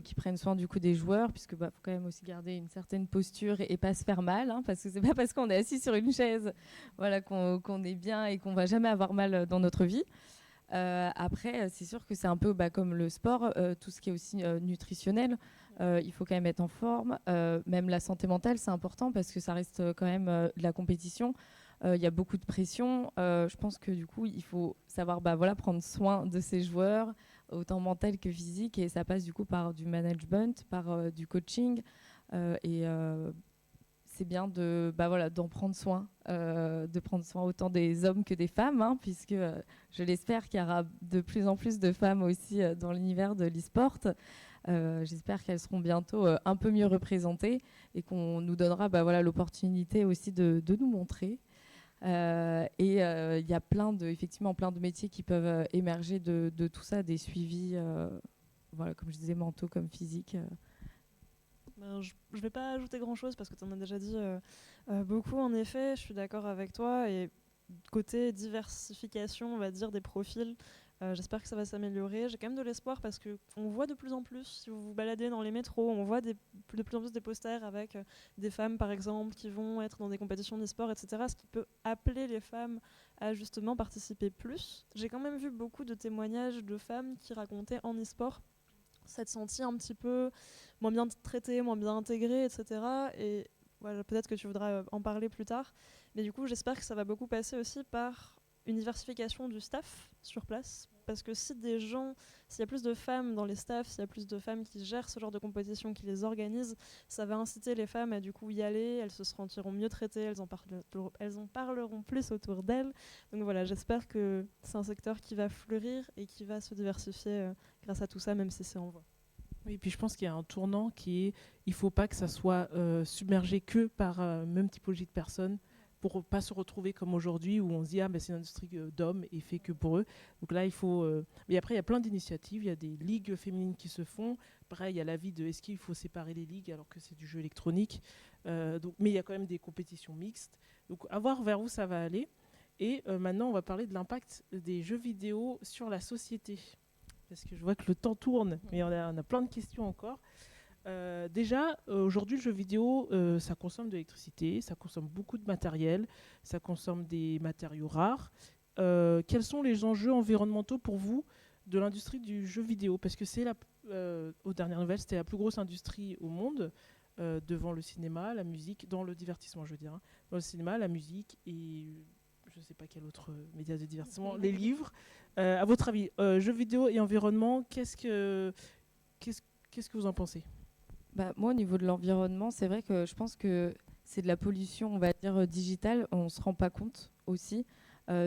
qui prennent soin du coup des joueurs, puisque faut quand même aussi garder une certaine posture et pas se faire mal, parce que c'est pas parce qu'on est assis sur une chaise, voilà, qu'on est bien et qu'on va jamais avoir mal dans notre vie. Après, c'est sûr que c'est un peu comme le sport, tout ce qui est aussi nutritionnel. Il faut quand même être en forme. Même la santé mentale, c'est important parce que ça reste quand même de la compétition. Il y a beaucoup de pression. Je pense que du coup, il faut savoir prendre soin de ses joueurs, autant mental que physique. Et ça passe du coup par du management, par du coaching. C'est bien d'en prendre soin, de prendre soin autant des hommes que des femmes, puisque je l'espère qu'il y aura de plus en plus de femmes aussi dans l'univers de l'e-sport. J'espère qu'elles seront bientôt un peu mieux représentées et qu'on nous donnera l'opportunité aussi de nous montrer. Il y a effectivement plein de métiers qui peuvent émerger de tout ça, des suivis, comme je disais, mentaux comme physiques. Je ne vais pas ajouter grand-chose parce que tu en as déjà dit beaucoup. En effet, je suis d'accord avec toi. Et côté diversification, on va dire, des profils, J'espère que ça va s'améliorer. J'ai quand même de l'espoir parce qu'on voit de plus en plus, si vous vous baladez dans les métros, on voit de plus en plus des posters avec des femmes par exemple qui vont être dans des compétitions d'e-sport, etc. Ce qui peut appeler les femmes à justement participer plus. J'ai quand même vu beaucoup de témoignages de femmes qui racontaient en e-sport s'être senties un petit peu moins bien traitées, moins bien intégrées, etc. Et voilà, peut-être que tu voudras en parler plus tard. Mais du coup, j'espère que ça va beaucoup passer aussi par une diversification du staff sur place, parce que s'il y a plus de femmes dans les staffs, s'il y a plus de femmes qui gèrent ce genre de compétition, qui les organisent, ça va inciter les femmes à du coup y aller, elles se sentiront mieux traitées, elles en parleront plus autour d'elles. Donc voilà, j'espère que c'est un secteur qui va fleurir et qui va se diversifier grâce à tout ça, même si c'est en voie. Oui, et puis je pense qu'il y a un tournant qui est, il ne faut pas que ça soit submergé que par même typologie de personnes, pour pas se retrouver comme aujourd'hui où on se dit c'est une industrie d'hommes et fait que pour eux. Donc là il faut mais après il y a plein d'initiatives, il y a des ligues féminines qui se font. Pareil, il y a l'avis de est-ce qu'il faut séparer les ligues alors que c'est du jeu électronique. Mais il y a quand même des compétitions mixtes. Donc à voir vers où ça va aller. Et maintenant on va parler de l'impact des jeux vidéo sur la société. Parce que je vois que le temps tourne, mais on a plein de questions encore. Déjà, aujourd'hui, le jeu vidéo, ça consomme de l'électricité, ça consomme beaucoup de matériel, ça consomme des matériaux rares. Quels sont les enjeux environnementaux pour vous de l'industrie du jeu vidéo? Parce que aux dernières nouvelles, c'était la plus grosse industrie au monde, devant le cinéma, la musique, dans le divertissement, je veux dire. Dans le cinéma, la musique et je ne sais pas quel autre média de divertissement, les livres. À votre avis, jeux vidéo et environnement, qu'est-ce que vous en pensez? Moi, au niveau de l'environnement, c'est vrai que je pense que c'est de la pollution, on va dire, digitale. On ne se rend pas compte aussi.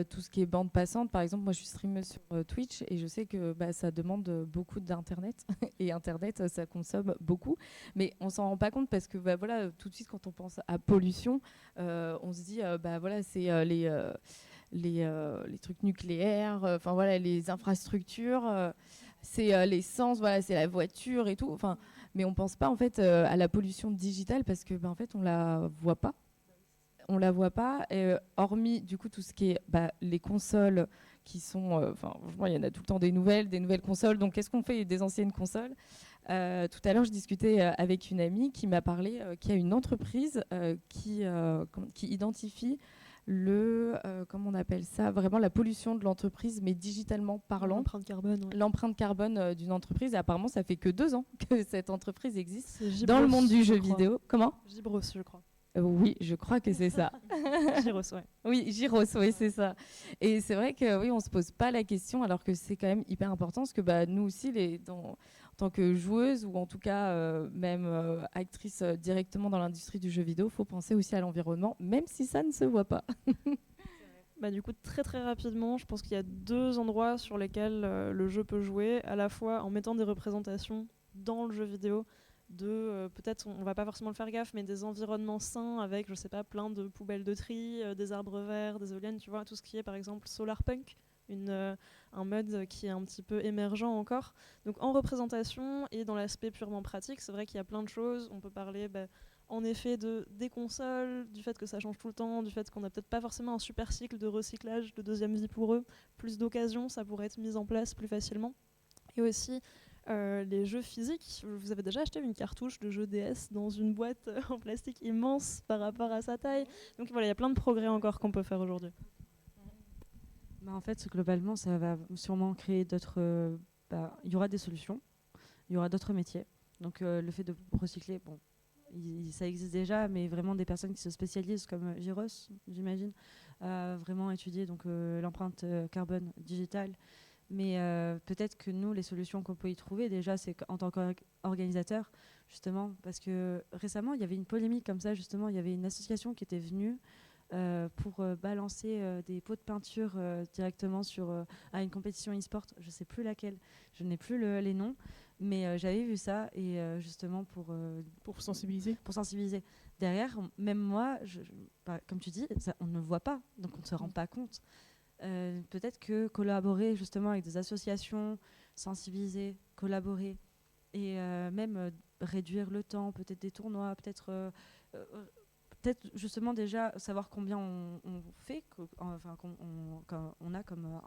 Tout ce qui est bande passante, par exemple, moi je suis streameuse sur Twitch et je sais que ça demande beaucoup d'internet et internet ça consomme beaucoup, mais on s'en rend pas compte parce que voilà, tout de suite quand on pense à pollution, on se dit voilà, c'est les trucs nucléaires, enfin voilà, les infrastructures, c'est l'essence, voilà, c'est la voiture et tout, enfin, mais on pense pas en fait à la pollution digitale parce que en fait on la voit pas. On la voit pas, hormis du coup tout ce qui est les consoles qui sont, franchement il y en a tout le temps des nouvelles consoles. Donc qu'est-ce qu'on fait des anciennes consoles? Tout à l'heure je discutais avec une amie qui m'a parlé qu'il y a une entreprise qui identifie comment on appelle ça, vraiment la pollution de l'entreprise, mais digitalement parlant. L'empreinte carbone. Ouais. L'empreinte carbone d'une entreprise. Et apparemment, ça fait que 2 ans que cette entreprise existe dans Gibros, le monde du jeu crois. vidéo. Comment? Gibros, je crois. Oui, je crois que c'est ça. Gyros, ouais. Oui, Gyros, oui, c'est ça. Et c'est vrai que oui, on se pose pas la question, alors que c'est quand même hyper important, parce que nous aussi, en tant que joueuse ou en tout cas même actrice directement dans l'industrie du jeu vidéo, faut penser aussi à l'environnement, même si ça ne se voit pas. Du coup, très très rapidement, je pense qu'il y a 2 endroits sur lesquels le jeu peut jouer, à la fois en mettant des représentations dans le jeu vidéo peut-être, on va pas forcément le faire gaffe, mais des environnements sains avec, je sais pas, plein de poubelles de tri, des arbres verts, des éoliennes, tu vois, tout ce qui est par exemple solarpunk, un mode qui est un petit peu émergent encore. Donc en représentation et dans l'aspect purement pratique, c'est vrai qu'il y a plein de choses. On peut parler en effet des consoles, du fait que ça change tout le temps, du fait qu'on n'a peut-être pas forcément un super cycle de recyclage, de deuxième vie pour eux, plus d'occasions, ça pourrait être mis en place plus facilement. Et aussi les jeux physiques. Vous avez déjà acheté une cartouche de jeu DS dans une boîte en plastique immense par rapport à sa taille. Donc voilà, il y a plein de progrès encore qu'on peut faire aujourd'hui. En fait, globalement, ça va sûrement créer d'autres... il y aura des solutions, il y aura d'autres métiers. Donc le fait de recycler, bon, ça existe déjà, mais vraiment des personnes qui se spécialisent comme Gyros, j'imagine, vraiment étudier donc, l'empreinte carbone digitale. Mais peut-être que nous, les solutions qu'on peut y trouver, déjà, c'est en tant qu'organisateur, justement, parce que récemment, il y avait une polémique comme ça, justement, il y avait une association qui était venue pour balancer des pots de peinture directement à une compétition e-sport, je ne sais plus laquelle, je n'ai plus les noms, mais j'avais vu ça, et justement pour sensibiliser. Pour sensibiliser. Derrière, même moi, comme tu dis, ça, on ne voit pas, donc on ne se rend pas compte. Peut-être que collaborer justement avec des associations, sensibiliser, collaborer et même réduire le temps, peut-être des tournois, peut-être justement déjà savoir combien on fait, qu'on a comme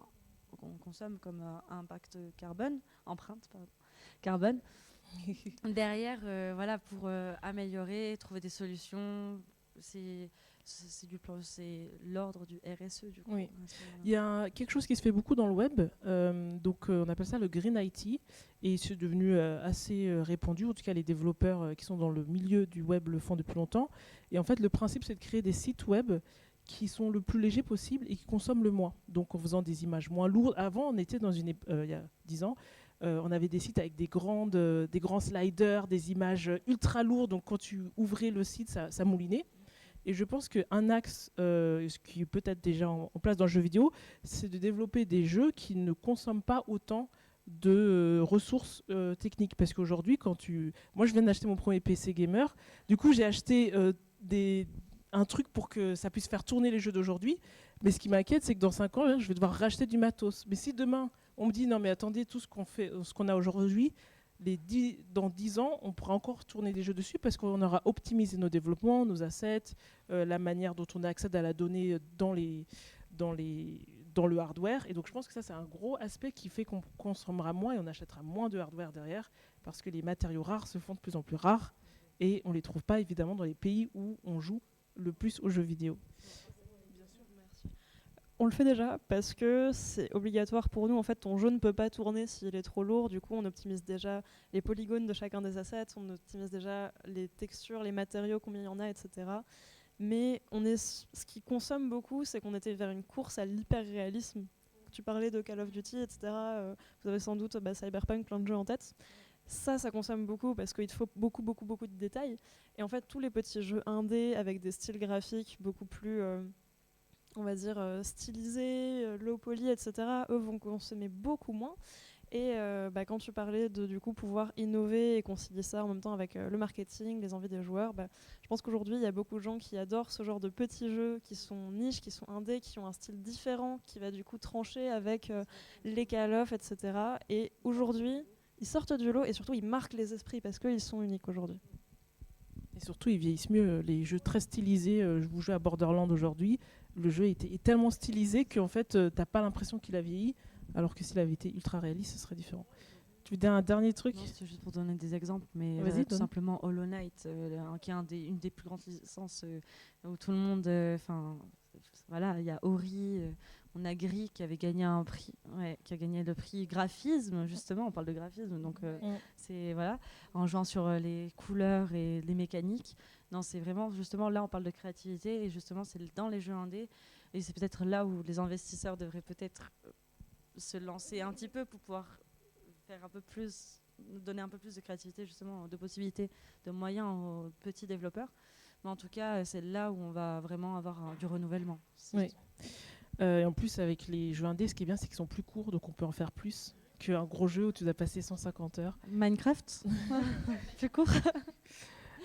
qu'on consomme comme impact carbone, empreinte pardon, carbone. Derrière, voilà, pour améliorer, trouver des solutions, c'est l'ordre du RSE du coup. Oui. Il y a quelque chose qui se fait beaucoup dans le web, donc on appelle ça le Green IT, et c'est devenu assez répandu, en tout cas les développeurs qui sont dans le milieu du web le font depuis longtemps. Et en fait le principe c'est de créer des sites web qui sont le plus légers possible et qui consomment le moins. Donc en faisant des images moins lourdes. Avant on était dans il y a 10 ans, on avait des sites avec des grands sliders, des images ultra lourdes, donc quand tu ouvrais le site ça moulinait. Et je pense qu'un axe, ce qui est peut-être déjà en place dans le jeu vidéo, c'est de développer des jeux qui ne consomment pas autant de ressources techniques. Parce qu'aujourd'hui, moi, je viens d'acheter mon premier PC gamer. Du coup, j'ai acheté un truc pour que ça puisse faire tourner les jeux d'aujourd'hui. Mais ce qui m'inquiète, c'est que dans 5 ans, je vais devoir racheter du matos. Mais si demain, on me dit, non mais attendez, tout ce qu'on a aujourd'hui, dans 10 ans, on pourra encore tourner des jeux dessus parce qu'on aura optimisé nos développements, nos assets, la manière dont on accède à la donnée dans le hardware. Et donc je pense que ça, c'est un gros aspect qui fait qu'on consommera moins et on achètera moins de hardware derrière parce que les matériaux rares se font de plus en plus rares et on ne les trouve pas évidemment dans les pays où on joue le plus aux jeux vidéo. On le fait déjà parce que c'est obligatoire pour nous. En fait, ton jeu ne peut pas tourner s'il est trop lourd. Du coup, on optimise déjà les polygones de chacun des assets, on optimise déjà les textures, les matériaux, combien il y en a, etc. Mais ce qui consomme beaucoup, c'est qu'on était vers une course à l'hyper-réalisme. Tu parlais de Call of Duty, etc. Vous avez sans doute Cyberpunk, plein de jeux en tête. Ça consomme beaucoup parce qu'il te faut beaucoup de détails. Et en fait, tous les petits jeux indés avec des styles graphiques beaucoup plus... on va dire stylisés, low poly, etc., eux vont consommer beaucoup moins. Et quand tu parlais de du coup pouvoir innover et concilier ça en même temps avec le marketing, les envies des joueurs, je pense qu'aujourd'hui il y a beaucoup de gens qui adorent ce genre de petits jeux qui sont niches, qui sont indés, qui ont un style différent, qui va du coup trancher avec les Call of, etc. Et aujourd'hui, ils sortent du lot et surtout ils marquent les esprits parce qu'ils sont uniques aujourd'hui. Et surtout, ils vieillissent mieux. Les jeux très stylisés, vous jouez à Borderlands aujourd'hui, le jeu est tellement stylisé qu'en fait, t'as pas l'impression qu'il a vieilli, alors que s'il avait été ultra réaliste, ce serait différent. Tu veux dire un dernier truc ? Non, c'est juste pour donner des exemples, mais tout simplement Hollow Knight, qui est une des plus grandes licences où tout le monde... voilà, il y a Ori, on a Gris qui avait gagné un prix, qui a gagné le prix graphisme, justement, on parle de graphisme, donc c'est voilà, en jouant sur les couleurs et les mécaniques. Non, c'est vraiment, justement, là on parle de créativité, et justement c'est dans les jeux indés, et c'est peut-être là où les investisseurs devraient peut-être se lancer un petit peu pour pouvoir faire un peu plus, donner un peu plus de créativité, justement, de possibilités, de moyens aux petits développeurs. Mais en tout cas, c'est là où on va vraiment avoir du renouvellement. Oui. Et en plus, avec les jeux indés, ce qui est bien, c'est qu'ils sont plus courts, donc on peut en faire plus qu'un gros jeu où tu dois passer 150 heures. Minecraft plus court.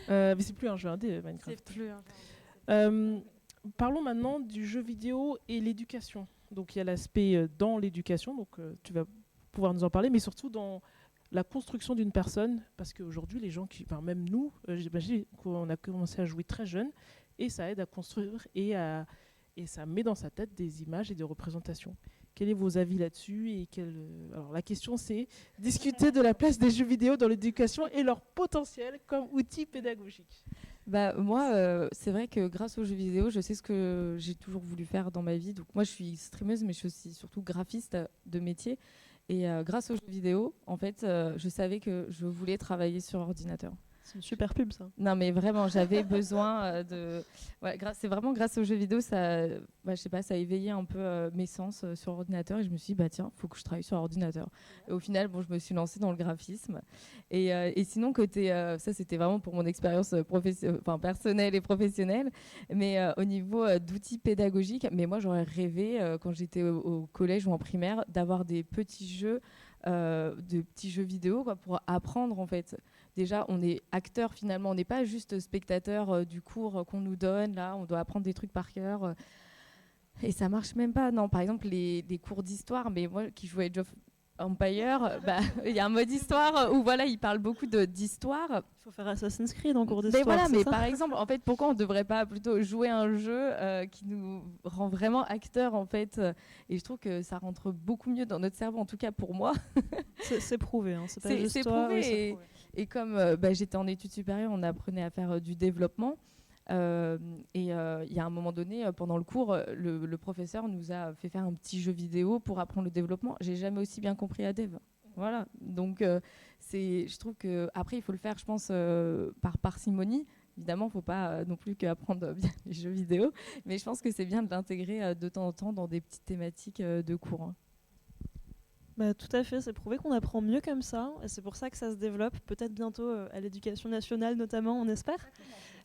Mais c'est plus un jeu indé, Minecraft. C'est plus un jeu indé. Parlons maintenant du jeu vidéo et l'éducation. Donc il y a l'aspect dans l'éducation, donc tu vas pouvoir nous en parler, mais surtout dans la construction d'une personne, parce qu'aujourd'hui, les gens même nous, j'imagine qu'on a commencé à jouer très jeune, et ça aide à construire et ça met dans sa tête des images et des représentations. Quels sont vos avis là-dessus Alors la question, c'est discuter de la place des jeux vidéo dans l'éducation et leur potentiel comme outil pédagogique. Moi, c'est vrai que grâce aux jeux vidéo, je sais ce que j'ai toujours voulu faire dans ma vie. Donc moi, je suis streameuse, mais je suis aussi surtout graphiste de métier. Et grâce aux jeux vidéo, en fait, je savais que je voulais travailler sur ordinateur. C'est une super pub, ça. Non, mais vraiment, j'avais besoin de... Ouais, c'est vraiment grâce aux jeux vidéo, ça, je sais pas, ça a éveillé un peu mes sens sur ordinateur. Et je me suis dit, tiens, il faut que je travaille sur ordinateur. Et au final, je me suis lancée dans le graphisme. Et sinon, côté... ça, c'était vraiment pour mon expérience personnelle et professionnelle. Mais au niveau d'outils pédagogiques, mais moi, j'aurais rêvé, quand j'étais au collège ou en primaire, d'avoir des petits jeux, de petits jeux vidéo pour apprendre, en fait. Déjà, on est acteur finalement, on n'est pas juste spectateur du cours qu'on nous donne. Là, on doit apprendre des trucs par cœur. Et ça marche même pas. Non, par exemple, les cours d'histoire, mais moi qui jouais Empire, il y a un mode histoire où voilà, il parle beaucoup d'histoire. Il faut faire Assassin's Creed en cours Mais d'histoire. voilà, mais par exemple, en fait, pourquoi on ne devrait pas plutôt jouer à un jeu qui nous rend vraiment acteurs, en fait, et je trouve que ça rentre beaucoup mieux dans notre cerveau, en tout cas pour moi. C'est prouvé, hein, c'est pas juste toi. Prouvé, oui, c'est prouvé. Et comme j'étais en études supérieures, on apprenait à faire du développement. Il y a un moment donné, pendant le cours, le professeur nous a fait faire un petit jeu vidéo pour apprendre le développement. J'ai jamais aussi bien compris la dev. Voilà. Donc, je trouve que après, il faut le faire, je pense, par parcimonie. Évidemment, il ne faut pas non plus qu'apprendre bien les jeux vidéo, mais je pense que c'est bien de l'intégrer de temps en temps dans des petites thématiques de cours. Hein. Tout à fait, c'est prouvé qu'on apprend mieux comme ça, et c'est pour ça que ça se développe, peut-être bientôt à l'éducation nationale notamment, on espère.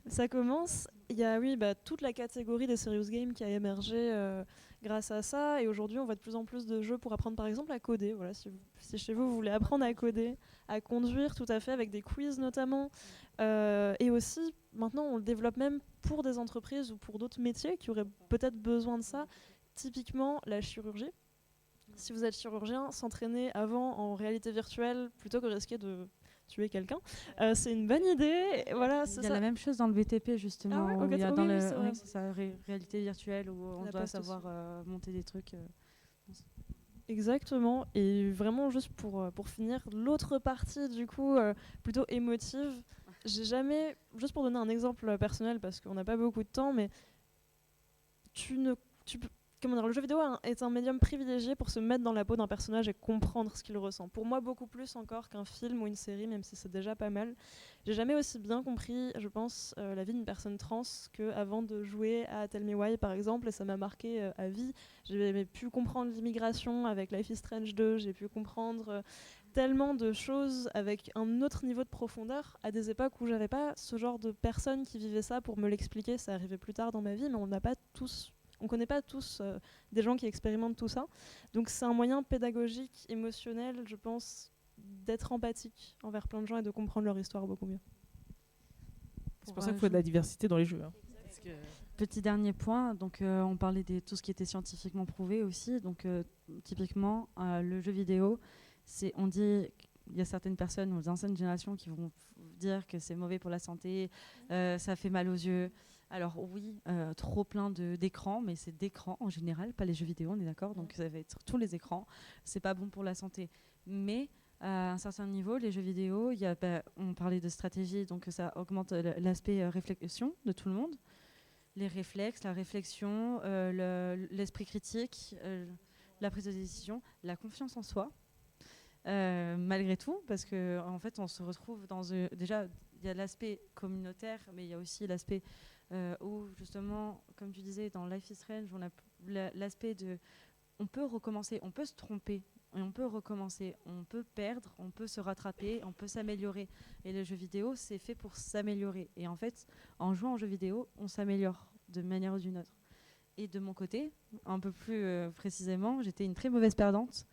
Ça commence. Il y a toute la catégorie des serious games qui a émergé grâce à ça, et aujourd'hui on voit de plus en plus de jeux pour apprendre par exemple à coder. Voilà, si chez vous voulez apprendre à coder, à conduire, tout à fait, avec des quiz notamment, et aussi maintenant on le développe même pour des entreprises ou pour d'autres métiers qui auraient peut-être besoin de ça, typiquement la chirurgie. Si vous êtes chirurgien, s'entraîner avant en réalité virtuelle plutôt que risquer de tuer quelqu'un, c'est une bonne idée. Voilà, il y a la même chose dans le BTP justement. Ah ouais, où il y a dans c'est ça, réalité virtuelle où on doit savoir monter des trucs. Exactement. Et vraiment juste pour finir, l'autre partie du coup plutôt émotive. J'ai jamais, juste pour donner un exemple personnel parce qu'on n'a pas beaucoup de temps, mais le jeu vidéo est un médium privilégié pour se mettre dans la peau d'un personnage et comprendre ce qu'il ressent. Pour moi, beaucoup plus encore qu'un film ou une série, même si c'est déjà pas mal. J'ai jamais aussi bien compris, je pense, la vie d'une personne trans qu'avant de jouer à Tell Me Why, par exemple, et ça m'a marqué à vie. J'ai pu comprendre l'immigration avec Life is Strange 2, j'ai pu comprendre tellement de choses avec un autre niveau de profondeur à des époques où j'avais pas ce genre de personnes qui vivaient ça pour me l'expliquer. Ça arrivait plus tard dans ma vie, mais on connaît pas tous des gens qui expérimentent tout ça. Donc c'est un moyen pédagogique, émotionnel, je pense, d'être empathique envers plein de gens et de comprendre leur histoire beaucoup mieux. C'est pour ça qu'il faut de la diversité dans les jeux. Hein. Petit dernier point, donc on parlait de tout ce qui était scientifiquement prouvé aussi. Donc typiquement, le jeu vidéo, on dit il y a certaines personnes aux anciennes générations qui vont dire que c'est mauvais pour la santé, ça fait mal aux yeux. Alors oui, trop plein d'écrans, mais c'est d'écrans en général, pas les jeux vidéo, on est d'accord, donc ça va être tous les écrans, c'est pas bon pour la santé. Mais à un certain niveau, les jeux vidéo, on parlait de stratégie, donc ça augmente l'aspect réflexion de tout le monde, les réflexes, la réflexion, l'esprit critique, la prise de décision, la confiance en soi, malgré tout, parce qu'en fait on se retrouve déjà, il y a l'aspect communautaire, mais il y a aussi l'aspect où justement, comme tu disais, dans Life is Strange, on a l'aspect de on peut recommencer, on peut se tromper, et on peut recommencer, on peut perdre, on peut se rattraper, on peut s'améliorer. Et le jeu vidéo, c'est fait pour s'améliorer. Et en fait, en jouant au jeu vidéo, on s'améliore de manière ou d'une autre. Et de mon côté, un peu plus précisément, j'étais une très mauvaise perdante.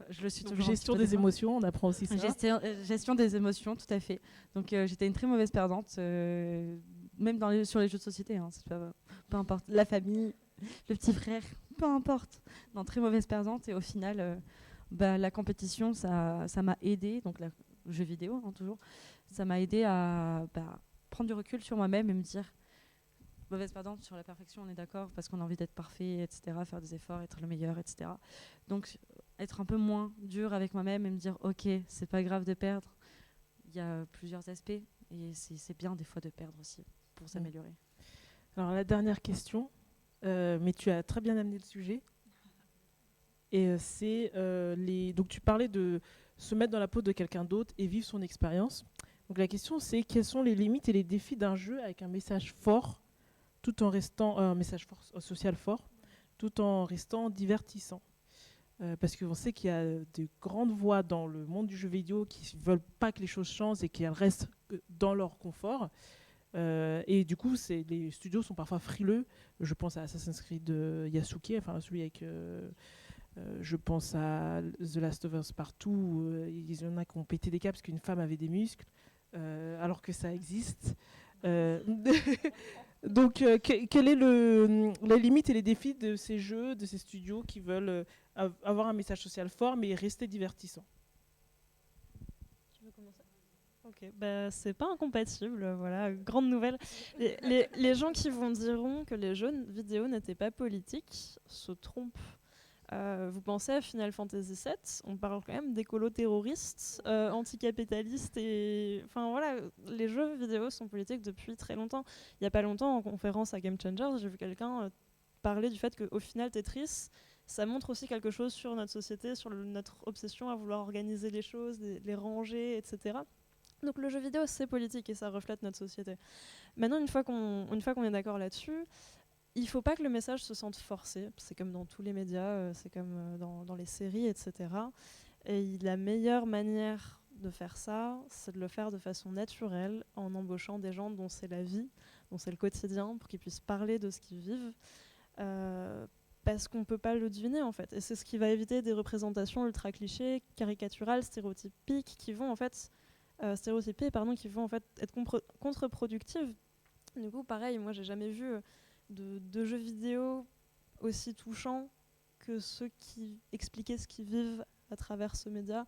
Je le suis toujours. Gestion des émotions, on apprend aussi ça. Gestion des émotions, tout à fait. Donc j'étais une très mauvaise perdante, même sur les jeux de société. Hein, peu importe. La famille, le petit frère, peu importe. Non, très mauvaise perdante. Et au final, la compétition, ça m'a aidée. Donc le jeu vidéo, hein, toujours. Ça m'a aidée à prendre du recul sur moi-même et me dire mauvaise perdante sur la perfection, on est d'accord, parce qu'on a envie d'être parfait, etc., faire des efforts, être le meilleur, etc. Donc, être un peu moins dur avec moi-même et me dire, ok, c'est pas grave de perdre. Il y a plusieurs aspects et c'est bien des fois de perdre aussi pour s'améliorer. Alors, la dernière question, mais tu as très bien amené le sujet. Et c'est donc tu parlais de se mettre dans la peau de quelqu'un d'autre et vivre son expérience. Donc, la question, c'est quelles sont les limites et les défis d'un jeu avec un message fort, tout en restant un message social fort, tout en restant divertissant. Parce qu'on sait qu'il y a de grandes voix dans le monde du jeu vidéo qui ne veulent pas que les choses changent et qu'elles restent dans leur confort. Et du coup, les studios sont parfois frileux. Je pense à Assassin's Creed Yasuke, enfin celui avec... je pense à The Last of Us Partout. Il y en a qui ont pété des câbles parce qu'une femme avait des muscles, alors que ça existe. Donc, quel est les limites et les défis de ces jeux, de ces studios qui veulent avoir un message social fort mais rester divertissant? Tu veux commencer? Ok, bah, c'est pas incompatible, voilà, grande nouvelle. Les gens qui diront que les jeux vidéo n'étaient pas politiques se trompent. Vous pensez à Final Fantasy VII, on parle quand même d'écolos terroristes, anticapitalistes, et enfin voilà, les jeux vidéo sont politiques depuis très longtemps. Il y a pas longtemps, en conférence à Game Changers, j'ai vu quelqu'un parler du fait qu'au final Tetris, ça montre aussi quelque chose sur notre société, sur notre obsession à vouloir organiser les choses, les ranger, etc. Donc le jeu vidéo, c'est politique et ça reflète notre société. Maintenant, une fois qu'on est d'accord là-dessus, il ne faut pas que le message se sente forcé. C'est comme dans tous les médias, c'est comme dans les séries, etc. Et la meilleure manière de faire ça, c'est de le faire de façon naturelle, en embauchant des gens dont c'est la vie, dont c'est le quotidien, pour qu'ils puissent parler de ce qu'ils vivent. Parce qu'on ne peut pas le deviner, en fait. Et c'est ce qui va éviter des représentations ultra clichés, caricaturales, stéréotypiques, qui vont en fait... qui vont en fait être contre-productives. Du coup, pareil, moi j'ai jamais vu de jeux vidéo aussi touchants que ceux qui expliquaient ce qu'ils vivent à travers ce média.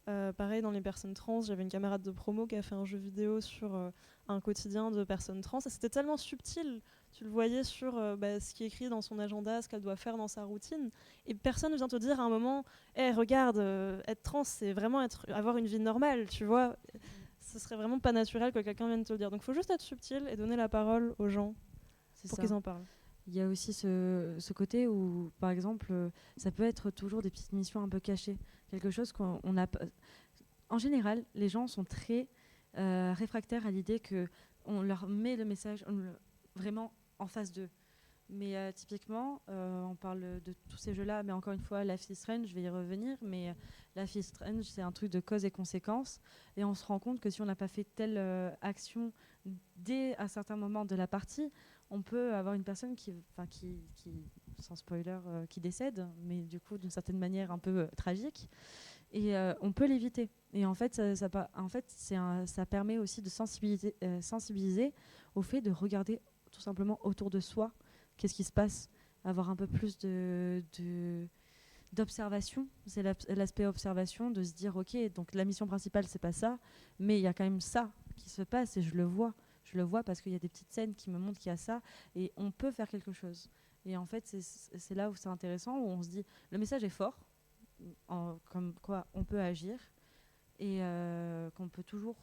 Pareil, dans les personnes trans, j'avais une camarade de promo qui a fait un jeu vidéo sur un quotidien de personnes trans, et c'était tellement subtil. Tu le voyais sur ce qui est écrit dans son agenda, ce qu'elle doit faire dans sa routine, et personne ne vient te dire à un moment hey, regarde, être trans, c'est vraiment avoir une vie normale, tu vois. Ce serait vraiment pas naturel que quelqu'un vienne te le dire. Donc il faut juste être subtil et donner la parole aux gens pour qu'ils en parlent. Il y a aussi ce côté où, par exemple, ça peut être toujours des petites missions un peu cachées. Quelque chose qu'on a... En général, les gens sont très réfractaires à l'idée qu'on leur met le message vraiment en face d'eux. Mais typiquement, on parle de tous ces jeux-là, mais encore une fois, Life is Strange, je vais y revenir, mais Life is Strange, c'est un truc de cause et conséquence, et on se rend compte que si on n'a pas fait telle action dès un certain moment de la partie, on peut avoir une personne qui sans spoiler, qui décède, mais du coup d'une certaine manière un peu tragique, et on peut l'éviter. Et en fait, ça permet aussi de sensibiliser au fait de regarder tout simplement autour de soi qu'est-ce qui se passe, avoir un peu plus d'observation. C'est l'aspect observation, de se dire ok, donc la mission principale c'est pas ça, mais il y a quand même ça qui se passe et je le vois parce qu'il y a des petites scènes qui me montrent qu'il y a ça et on peut faire quelque chose. Et en fait c'est là où c'est intéressant, où on se dit le message est fort, comme quoi on peut agir et qu'on peut toujours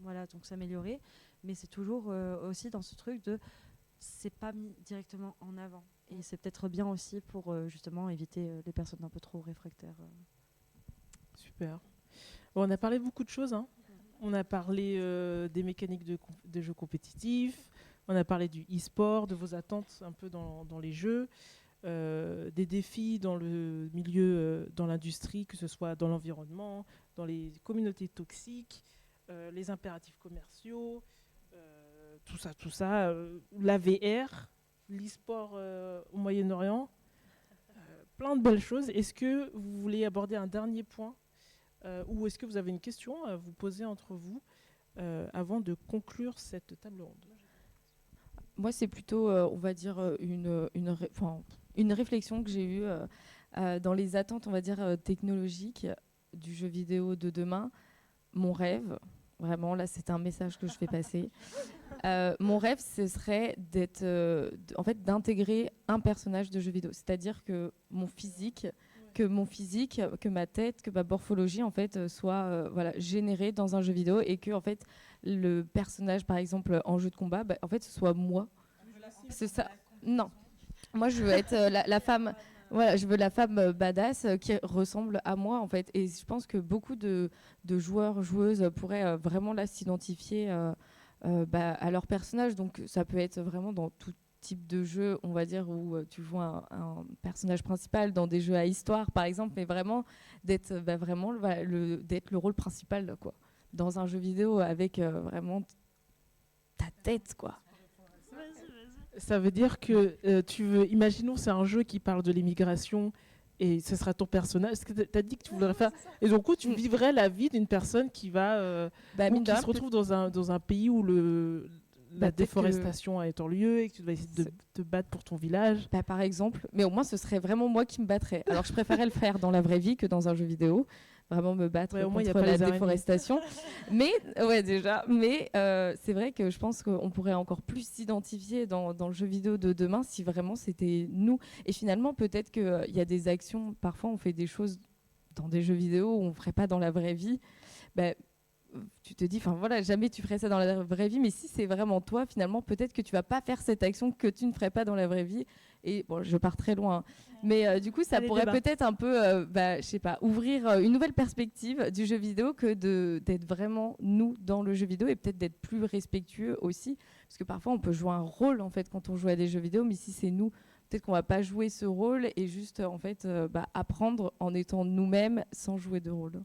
donc s'améliorer, mais c'est toujours aussi dans ce truc de c'est pas mis directement en avant. Et c'est peut-être bien aussi pour justement éviter les personnes un peu trop réfractaires. Super. Bon, on a parlé de beaucoup de choses. Hein. On a parlé des mécaniques de jeux compétitifs. On a parlé du e-sport, de vos attentes un peu dans les jeux, des défis dans le milieu, dans l'industrie, que ce soit dans l'environnement, dans les communautés toxiques, les impératifs commerciaux, tout ça, la VR, l'e-sport au Moyen-Orient, plein de belles choses. Est-ce que vous voulez aborder un dernier point ou est-ce que vous avez une question à vous poser entre vous avant de conclure cette table ronde? Moi, c'est plutôt, on va dire, une réflexion que j'ai eue dans les attentes, on va dire, technologiques du jeu vidéo de demain. Mon rêve, vraiment, là, c'est un message que je fais passer. Mon rêve, ce serait d'intégrer un personnage de jeu vidéo. C'est-à-dire que mon physique, que ma tête, que ma morphologie, en fait, soit générée dans un jeu vidéo et que, en fait, le personnage, par exemple, en jeu de combat, en fait, ce soit moi. C'est ça. Non. Moi, je veux être la femme... Voilà, je veux la femme badass qui ressemble à moi, en fait. Et je pense que beaucoup de joueurs, joueuses pourraient vraiment là s'identifier à leur personnage. Donc, ça peut être vraiment dans tout type de jeu, on va dire, où tu joues un personnage principal dans des jeux à histoire, par exemple, mais vraiment d'être d'être le rôle principal, quoi, dans un jeu vidéo avec vraiment ta tête, quoi. Ça veut dire que tu veux... Imaginons, c'est un jeu qui parle de l'immigration et ce sera ton personnage. Est-ce que tu as dit que tu voudrais faire... Et donc, tu vivrais la vie d'une personne qui va... qui se retrouve dans un pays où la déforestation étant lieu et que tu dois essayer de te battre pour ton village. Par exemple, mais au moins ce serait vraiment moi qui me battrais. Alors je préférais le faire dans la vraie vie que dans un jeu vidéo. Vraiment me battre contre la déforestation. Mais ouais, déjà. Mais c'est vrai que je pense qu'on pourrait encore plus s'identifier dans le jeu vidéo de demain si vraiment c'était nous. Et finalement, peut-être qu'il y a des actions, parfois on fait des choses dans des jeux vidéo où on ne ferait pas dans la vraie vie. Tu te dis, jamais tu ferais ça dans la vraie vie, mais si c'est vraiment toi, finalement, peut-être que tu vas pas faire cette action que tu ne ferais pas dans la vraie vie. Et bon, je pars très loin, mais du coup, ça pourrait peut-être un peu, je sais pas, ouvrir une nouvelle perspective du jeu vidéo que d'être vraiment nous dans le jeu vidéo et peut-être d'être plus respectueux aussi, parce que parfois on peut jouer un rôle en fait quand on joue à des jeux vidéo, mais si c'est nous, peut-être qu'on va pas jouer ce rôle et juste en fait apprendre en étant nous-mêmes sans jouer de rôle.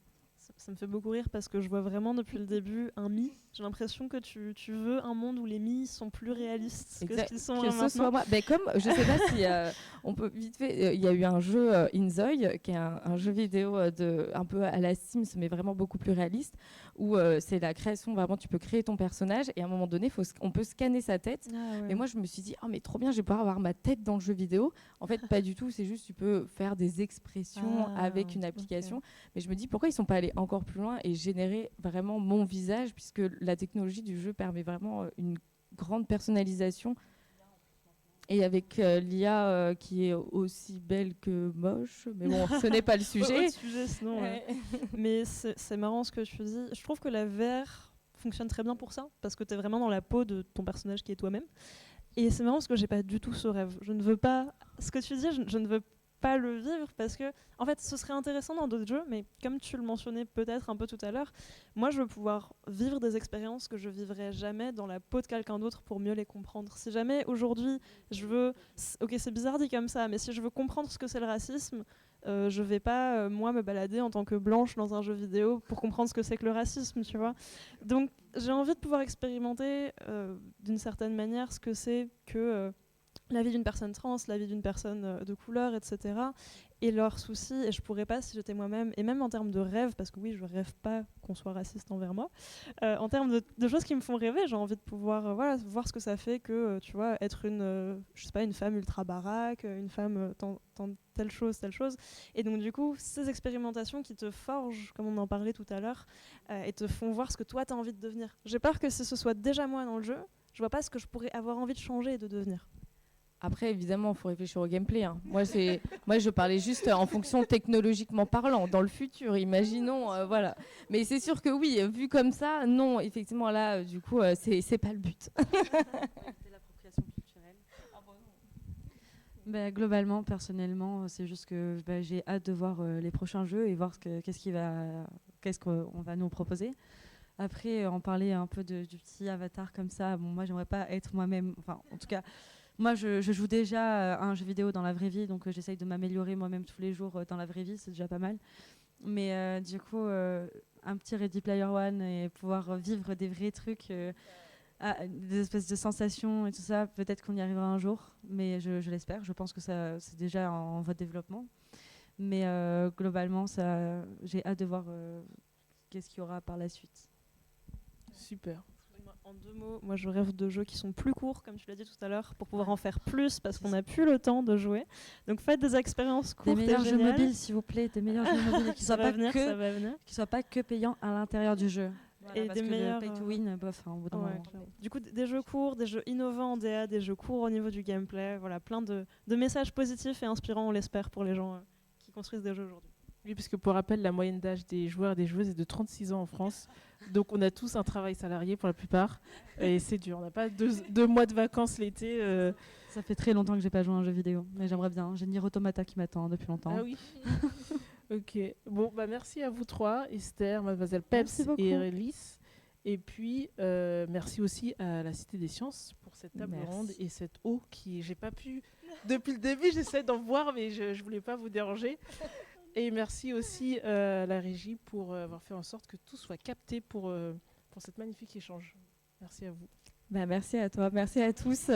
Ça me fait beaucoup rire parce que je vois vraiment depuis le début un Mi. J'ai l'impression que tu veux un monde où les Mi sont plus réalistes que ce qu'ils sont maintenant. Comme, je sais pas si on peut vite fait, il y a eu un jeu Inzoi, qui est un jeu vidéo un peu à la Sims, mais vraiment beaucoup plus réaliste, où c'est la création, vraiment tu peux créer ton personnage et à un moment donné, on peut scanner sa tête. Et moi je me suis dit, mais trop bien, je vais pouvoir avoir ma tête dans le jeu vidéo. En fait, pas du tout, c'est juste tu peux faire des expressions avec une application. Okay. Mais je me dis, pourquoi ils sont pas allés encore plus loin et générer vraiment mon visage, puisque la technologie du jeu permet vraiment une grande personnalisation. Et avec l'IA qui est aussi belle que moche, mais bon, ce n'est pas le sujet. Sinon, mais c'est marrant ce que tu dis. Je trouve que la VR fonctionne très bien pour ça, parce que tu es vraiment dans la peau de ton personnage qui est toi-même. Et c'est marrant parce que j'ai pas du tout ce rêve. Je ne veux pas... Ce que tu dis, je ne veux pas le vivre parce que, en fait, ce serait intéressant dans d'autres jeux, mais comme tu le mentionnais peut-être un peu tout à l'heure, moi je veux pouvoir vivre des expériences que je vivrais jamais dans la peau de quelqu'un d'autre pour mieux les comprendre. Si jamais aujourd'hui je veux, ok c'est bizarre dit comme ça, mais si je veux comprendre ce que c'est le racisme, je vais pas moi me balader en tant que blanche dans un jeu vidéo pour comprendre ce que c'est que le racisme, tu vois. Donc j'ai envie de pouvoir expérimenter d'une certaine manière ce que c'est que la vie d'une personne trans, la vie d'une personne de couleur, etc. Et leurs soucis, et je pourrais pas si j'étais moi-même, et même en termes de rêve, parce que oui, je rêve pas qu'on soit raciste envers moi, en termes de choses qui me font rêver, j'ai envie de pouvoir voir ce que ça fait que, tu vois, être je sais pas, une femme ultra baraque, une femme telle chose. Et donc du coup, ces expérimentations qui te forgent, comme on en parlait tout à l'heure, et te font voir ce que toi t'as envie de devenir. J'ai peur que ce soit déjà moi dans le jeu, je vois pas ce que je pourrais avoir envie de changer et de devenir. Après, évidemment, il faut réfléchir au gameplay. Hein. Moi, je parlais juste en fonction technologiquement parlant, dans le futur, imaginons, voilà. Mais c'est sûr que oui, vu comme ça, non, effectivement, là, du coup, c'est pas le but. C'est l'appropriation culturelle. Globalement, personnellement, c'est juste que j'ai hâte de voir les prochains jeux et voir qu'est-ce qu'on va nous proposer. Après, en parler un peu du petit avatar comme ça, moi, j'aimerais pas être moi-même, enfin, en tout cas... Moi, je joue déjà à un jeu vidéo dans la vraie vie, donc j'essaye de m'améliorer moi-même tous les jours dans la vraie vie, c'est déjà pas mal. Mais du coup, un petit Ready Player One et pouvoir vivre des vrais trucs, des espèces de sensations et tout ça, peut-être qu'on y arrivera un jour, mais je l'espère. Je pense que c'est déjà en voie de développement. Mais globalement, j'ai hâte de voir qu'est-ce qu'il y aura par la suite. Super. En 2 mots, moi je rêve de jeux qui sont plus courts, comme tu l'as dit tout à l'heure, pour pouvoir en faire plus, parce qu'on n'a plus le temps de jouer. Donc faites des expériences courtes. Des meilleurs jeux mobiles, s'il vous plaît, des meilleurs jeux mobiles qui ne soient pas que payants à l'intérieur du jeu. Voilà, et parce des meilleurs pay to win, bof, au bout d'un moment. Du coup, des jeux courts, des jeux innovants en DA, des jeux courts au niveau du gameplay, voilà, plein de messages positifs et inspirants, on l'espère, pour les gens qui construisent des jeux aujourd'hui. Oui, puisque pour rappel, la moyenne d'âge des joueurs et des joueuses est de 36 ans en France. Donc on a tous un travail salarié pour la plupart. Et c'est dur, on n'a pas 2 mois de vacances l'été. Ça fait très longtemps que j'ai pas joué à un jeu vidéo, mais j'aimerais bien. J'ai Nier Automata qui m'attend depuis longtemps. Ah oui. Ok. Bon, merci à vous 3, Esther, Mademoiselle Peps et Elise. Et puis, merci aussi à la Cité des Sciences pour cette table ronde et cette eau qui, j'ai pas pu... Depuis le début, j'essaie d'en boire, mais je voulais pas vous déranger. Et merci aussi à la régie pour avoir fait en sorte que tout soit capté pour cet magnifique échange. Merci à vous. Merci à toi, merci à tous.